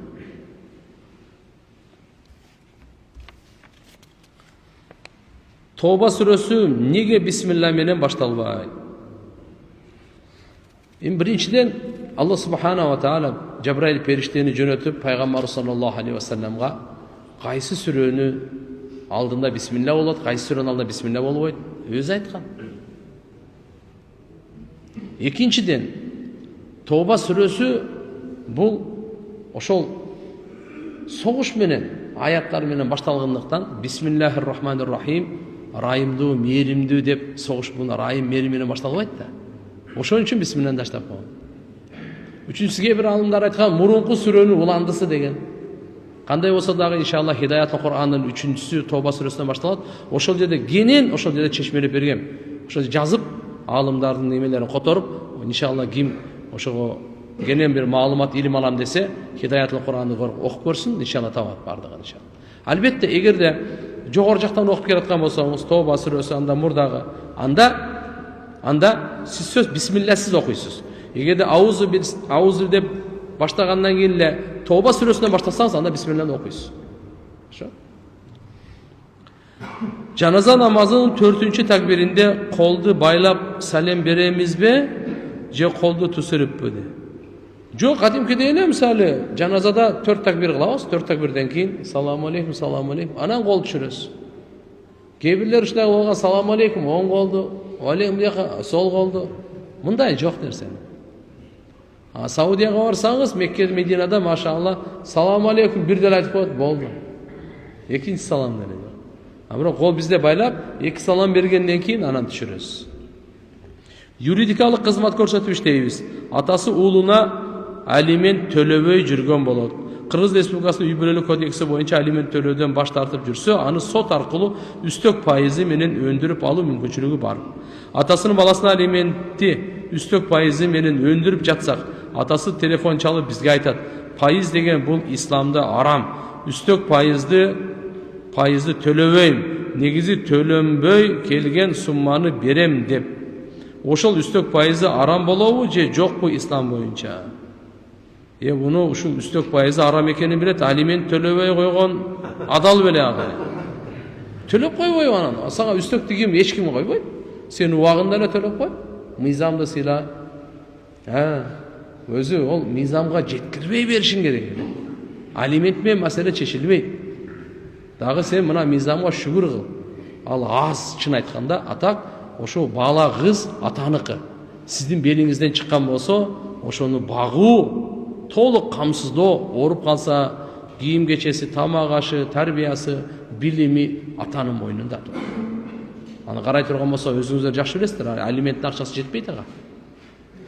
A: Тоба сүрөсү неге бисмилла менен башталбайт? Биринчиден Алла субхана ва тааля Жабраил периштени жөнөтүп пайгамбар саллаллаху алейхи ва салламга кайсы сүрөнү алдында бисмилла болот, кайсы сүрөнүн алдында бисмилла болбойт, өзү айткан. Экинчиден Тоба сүрөсү бул ошол согуш менен аяттар менен башталгандыктан бисмиллахир рахманир рахим райымдуу, мээримдүү деп согуш бул райым, мээрим менен башталбайт да. Ошон үчүн бисмилlah баштап койгон. Үчүнчүсү бир алымдар айткан мурунку сүрөнүн уландысы деген. Кандай болсо дагы иншалла Хидаятул Кур'андын 3-сү Тоба сүрөсүнөн башталат. Ошол жерде кенен ошол жерде чечмелеп берген. Ошо жазып алымдардын немелерин которуп, иншалла ким ошого кенен бир маалымат илим алам десе, Хидаятул Кур'анды окуп көрсүн, иншалла табат бардыгын иншалла. Албетте, эгерде жогору жактан окуп келаткан болсоңуз, Тоба сүрөсү анда мурдагы, анда сиз сөз бисмиллахсыз окуйсуз. Эгерде аузу деп баштагандан кийин эле Тоба сүрөсүнөн баштасаңыз, анда бисмиллахны окуйсуз. Ошо. Жаназа намазынын 4-чү такбиринде колду байлап салем беремизби, же колду түсүрүппү де? Жок, кадимкидей эле мисалы жаназада 4 такбир кылабыз, 4 такбирден кийин салам алейкум, анан кол түшүрөбүз. Кээ бирлер ушундай болгон, салам алейкум, оң колду, алейкум жака сол колду. Мындай жок нерсе. Саудияга барсаңыз, Мекке, Мединада машалла салам алейкум бир деле айтып коет, болду. Экинчи салам деле жок. Бирок кол бизде байлап, 2 салам бергенден кийин анан түшүрөбүз. Юридикалык кызмат көрсөтүп иштейбиз. Атасы уулуна алимент төлөбөй жүргөн болот. Кыргыз Республикасынын үй бүлөлүк кодекси боюнча алимент төлөөдөн баш тартып жүрсө, аны сот аркылуу үстөк пайызы менен өндүрүп алуу мүмкүнчүлүгү бар. Атасынын баласына алиментти үстөк пайызы менен өндүрүп жатсак, атасы телефон чалып бизге айтат: "Пайыз деген бул исламда арам. Үстөк пайызды төлөбөйм. Негизи төлөнбөй келген сумманы берем" деп. Ошол үстөк пайызы арам болобу же жокпу ислам боюнча? Буну ушул үстөк пайызы арам экенин билет, алимент төлөбөй койгон адал беле ага. Төлөп койбойбу анан? Сага үстөк дегем эч ким койбойт. Сен убагында эле төлөп кой. Мыйзамды сыйла. Өзү ол мыйзамга жеткирбей беришиң керек. Алимент менен маселе чечилбейт. Дагы сен мына мыйзамга шүгүр кыл. Ал аз, чын айтканда, атак ошо бала кыз атаныкы. Сиздин белиңизден чыккан болсо, ошону багуу, толук камсыздоо, ооруп калса кийим кечеси, тамак ашы, тарбиясы, билими атанын мойнунда турат. Аны карай турган болсо өзүңүздөр жакшы билесиздер, алименттин акчасы жетпейт ага.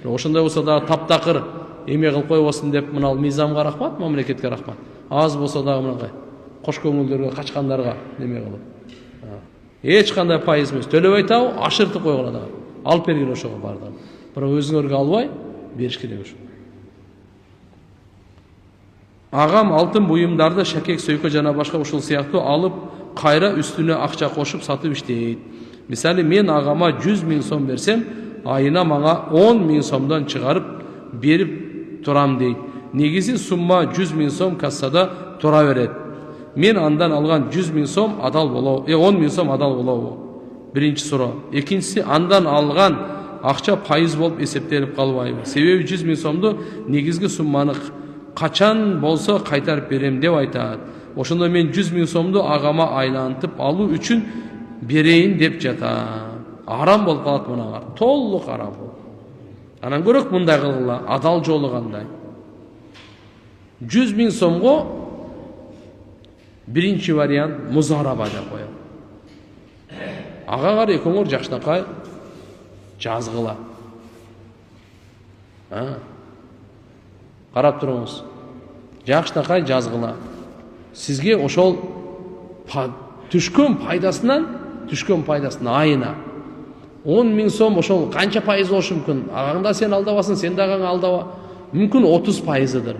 A: Ошондой болсо дагы таптакыр эме кылып койбосун деп, мына мыйзамга рахмат, мамлекетке рахмат. Аз болсо дагы мынакай кош көңүлдөргө, качкандарга неме кылып. Эч кандай пайыз эмес, төлөбөй табы ашыртып койгула дагы. Алып бергиле ошого бардыгын. Бирок өзүңөргө албай бериш керек ошо. Агам алтын буюмдарды, шакек, сөйкө жана башка ушул сыяктуу алып, кайра үстүнө акча кошуп сатып иштейт. Мисалы, мен агама 100 000 сом берсем, айына мага 10 000 сомдон чыгарып берип турам дейт. Негизи сумма 100 000 сом кассада тура берет. Мен андан алган 100 000 сом адал болобу? 10 000 сом адал болобу? Биринчи суроо. Экинчиси, андан алган акча пайыз болуп эсептелип калбайбы? Себеби 100 000 сомду негизги сумманы качан болсо кайтарып берем деп айтат. Ошондо мен 100 000 сомду агама айлантып алуу үчүн берейин деп жатам. Арам болуп калат мынага. Толук арам болуп. Анан көрөк мындай кылгыла, адал жолу кандай. 100 000 сомго биринчи вариант музараба деп коет. Ага карай экөөңөр жакшынакай жазгыла. Карап туруңуз. Жакшынакай жазгыла. Сизге ошол түшкөн пайдасынан айына 10 000 сом ошол канча пайыз болушу мүмкүн? Агаңда сен алдабасын, сен да ағаң алдаба. Мүмкүн 30%дыр.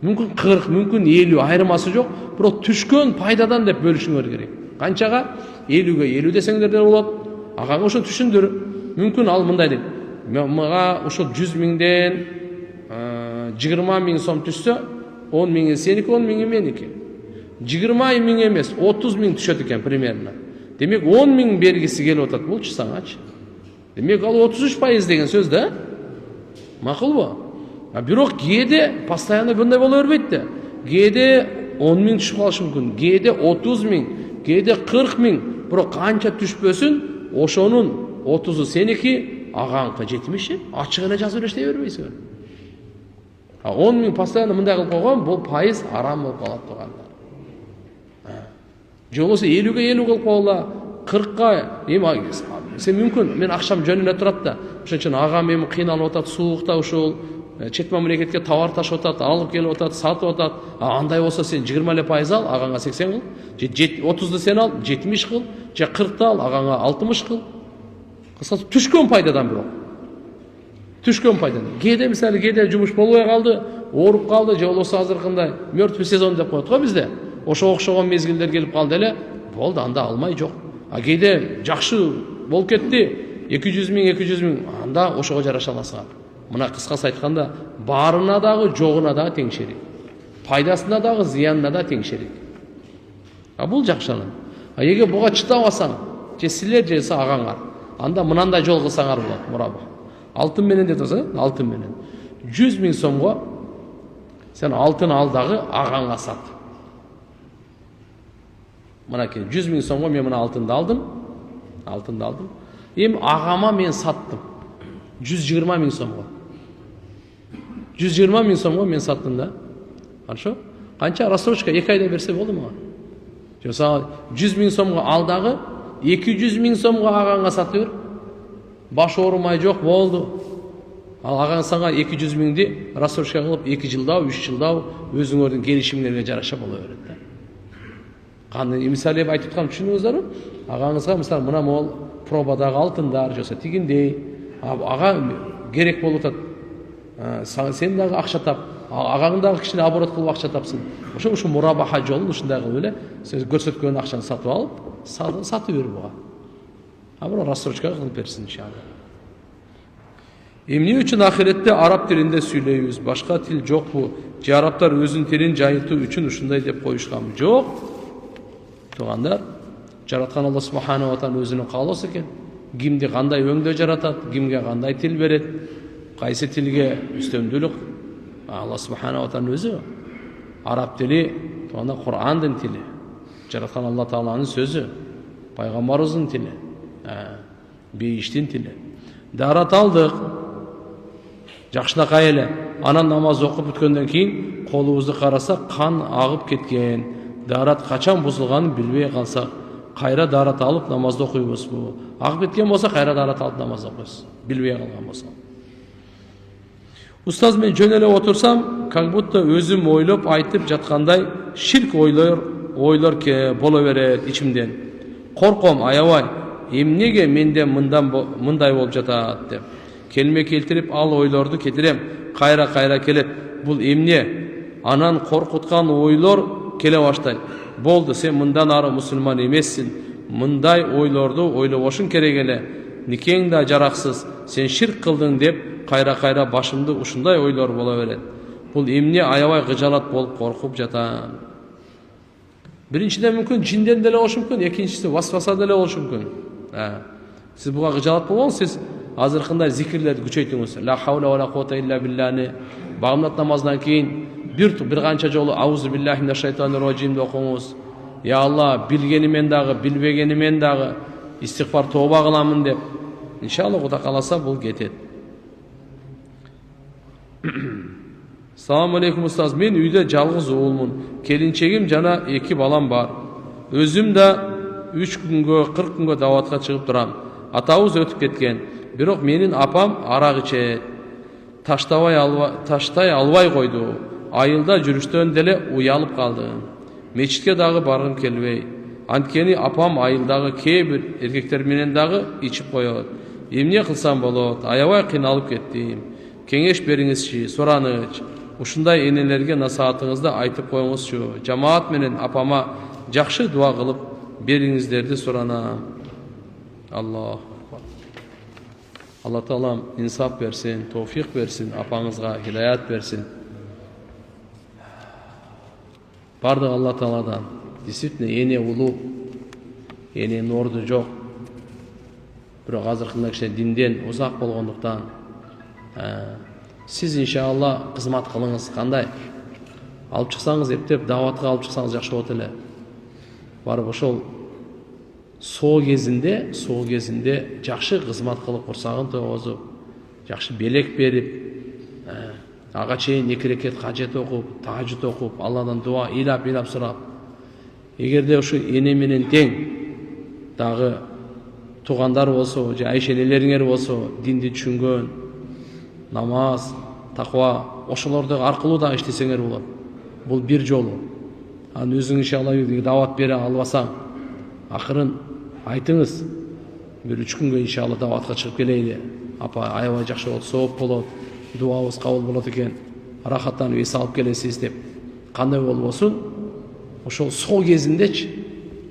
A: Мүмкүн 40, мүмкүн 50, айырмасы жок. Бирок түшкөн пайдадан деп бөлүшүңөр керек. Канчага? 50-ге 50 десеңдер де болот. Агаңа ошо түшүндүр. Мүмкүн ал мындай дейт. Мага ошо 100 000ден 20 000 сом түшсө, 10 000 сеники, 10 000 меники. 20 000 эмес, 30 000 түшөт экен примерно. Демек 10 000 бергиси келип атат болчу саңачы. Демек ал 33% деген сөз да. Макулбу? Бирок кээде постоянно мындай боло бербейт да. Кээде 10 000 түшүп калышы мүмкүн, кээде 30 000, кээде 40 000. Бирок канча түшпөсүн, ошонун 30-у сеники, агаңкы 70-и ачык эле жазып эле иштей бербейсиңер. 10 000 постоянно мындай кылып койгон, бул пайыз арам болуп калат тургандар. Же болбосо 50-ге 50 кылып койгула, 40га сен мүмкін мен ақшам жөніне тұрады да ошон үчүн агам эми кыйналып атат, суукта ушул чет мамлекетке товар ташып атат, алып келип атат, сатып атат. Андай болсо сен 20% ал, агаңа 80 кыл, же 30ды сен ал, 70 кыл, же 40ты ал, агаңа 60 кыл. Кыскасы түшкөн пайдадан бирок. Түшкөн пайдадан. Кээде мисалы кээде жумуш болбой калды, ооруп калды, же болбосо азыркындай мертвый сезон деп коет го бизде. Ошо окшогон мезгилдер келип калды эле, болду, анда алмай жок. А кээде жакшы болуп кетти, 200 000, анда ошого жараша аласың. Мына кыскасы айтканда, барына дагы, жогуна дагы тең шерик. Пайдасына дагы, зыянына да тең шерик. Бул жакшылык. Эгер буга чыдабасаң, же силер же агаңар, анда мынандай жол кылсаңар болот, мурабы. Алтын менен деп турсаң, алтын менен. 100 000 сомго сен алтын ал дагы агаңа сат. Мынакей 100 000 сомго мен мына алтынды алдым. Эми агама мен саттым. 120 000 сомго. 120 000 сомго мен саттым да. Хорошо? Канча рассрочка 2 айда берсе болду мага. Жосо 100 000 сомго ал дагы 200 000 сомго агаңа сатып бер. Баш оорумай жок болду. Ал агаң сага 200 000ди рассрочка кылып 2 жылда, 3 жылда өзүңөрдүн келишимиңерге жараша боло берет да. Кандай мисалы айтып аткам түшүнүңүздөрбү? Агаңызга мисалы мына мол пробадагы алтындар жосо тигиндей, ага керек болуп атат. Сен дагы акча тап, агаң дагы кичине оборот кылып акча тапсын. Ошо мурабаха жолун ушундай кылып эле сен көрсөткөн акчаны сатып алып, сатып бер буга. Бирок рассрочка кылып берсин иншалла. Эмне үчүн ахиретте араб тилинде сүйлөйбүз? Башка тил жокпу? Же арабтар өзүнүн тилин жайылтуу үчүн ушундай деп коюшканбы? Жок. Тугандар, жараткан Алла субханаху ва таала өзүнүн каалоосу экен. Кимди кандай өңдө жаратат, кимге кандай тил берет, кайсы тилге үстөмдүүлүк Алла субханаху ва таала өзү. Араб тили туганда Кур'андын тили. Жараткан Алла тааланын сөзү, пайгамбарыбыздын тили, бейиштин тили. Дарат алдык. Жакшынакай эле. Анан намаз окуп бүткөндөн кийин колубузду карасак кан агып кеткен. Дарат качан бузулганын билбей калсак, кайра дарат алып намазды окуйбузбу? Агып кеткен болсо кайра дарат алып намаз окуйбуз. Билбей калган болсо. Устаз мен жөн эле отурсам, как будто өзүм ойлоп айтып жаткандай ширк ойлор боло берет ичимден. Корком, аябай. Эмнеге менде мындай болуп жатат деп. Келме келтирип ал ойлорду кетирем. Кайра келет. Бул эмне? Анан коркуткан ойлор келе баштайт. Болду, сен мындан ары мусулман эмессиң. Мындай ойлорду ойлобошуң керек эле. Никең да жараксыз. Сен ширк кылдың деп кайра башымды ушундай ойлор боло берет. Бул эмне? Аябай кыжалат болуп коркуп жатам. Биринчиден мүмкүн жинден деле болушу мүмкүн, экинчиси васваса деле болушу мүмкүн. Сиз буга кыжалат болгон, сиз азыркындай зикирлерди күчөйтүңүз. Ла хаула ва ла куввата илля биллани. Багымдат намазынан кийин бир канча жолу аузу биллахи минаш шайтанир раджим окуңуз. Я Алла, билгенимен дагы, билбегенимен дагы истигфар тооба кыламын деп. Иншалла Кудай кааласа бул кетет. Салам алейкум устаз. Мен үйдө жалгыз уулмун. Келинчегим жана 2 балам бар. Өзүм да 3 күнгө, 40 күнгө даватка чыгып турам. Атабыз өтүп кеткен. Бирок менин апам арак ичет. Таштай албай койду. Айылда жүрүштөн деле уялып калдым. Мечитке дагы баргым келбей. Анткени апам айылдагы кээ бир эркектер менен дагы ичип коет. Эмне кылсам болот? Аябай кыйналып кеттим. Кеңеш бериңизчи, сураныч. Ушундай энелерге насаатыңызды айтып коюңузчу. Жамаат менен апама жакшы дуа кылып бериңиздерди суранам. Аллах. Алла Таалам инсап берсин, товфик берсин, апаңызга хидаят берсин. Бардык Алла Тааладан. Действительно, эне улуу, эненин орду жок. Бирок азыркында кичине динден узак болгондуктан сиз иншалла кызмат кылыңыз. Кандай? Алып чыксаңыз эптеп, даватка алып чыксаңыз жакшы болот эле. Барып ошол соо кезинде жакшы кызмат кылып курсагын тогозуп, жакшы белек берип, ага чейин 2 рекет кажет окуп, тажид окуп, Алладан дуа ыйлап сурап. Эгерде ушу эне менен тең дагы тугандар болсо же айшелелериңер болсо динди түшүнгөн, намаз, таква ошолорду аркылуу да иштесеңер болот. Бул бир жолу. Анан өзүң иншалла дават бере албасаң, акырын айтыңыз. Bir 3 күнгө иншалла даватка чыгып келейли. Апа, аябай жакшы болот, сооп болот, дуабыз кабыл болот экен. Рахаттанып эс алып келесиз деп. Кандай болбосун, ошол сол кезиндечи,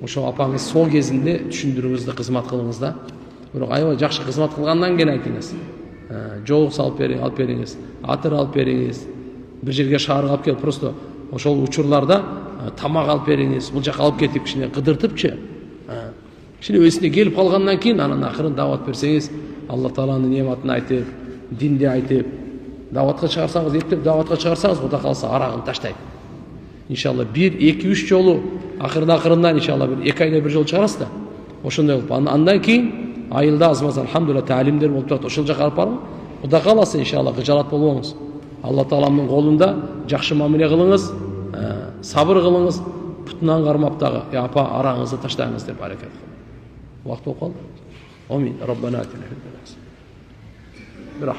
A: ошол апаңыз сол кезинде түшүндүрүңүз да кызмат кылыңыз да. Бирок аябай жакшы кызмат кылгандан кийин айтыңыз. Жол алып бериңиз, атыр алып бериңиз. Бир жерге шаарга алып келип, просто ошол учурларда тамак алып бериңиз. Бул жака алып кетип кичине кыдыртыпчы. Кичине өсүнө келип калгандан кийин анан акырын дават берсеңиз, Алла Тааланын нематын айтып, динди айтып, даватка чыгарсаңыз, эптеп даватка чыгарсаңыз, Кудай калса арагын таштайт. Иншалла 1, 2, 3 жолу акырындан иншалла 2 айда 1 жол чыгарасыз да. Ошондой болуп, андан кийин айылда азмаз алхамдулилlah таалимдер болуп турат, ошол жака алып барып, Кудай каласа иншалла кыжалат болбоңуз. Алла Тааланын колунда жакшы мамиле кылыңыз, сабыр кылыңыз, путунан кармап дагы, апа араңызды таштаңыз деп аракет кылыңыз. Вакыт болуп калды. Амин. Раббана атина фид дунья.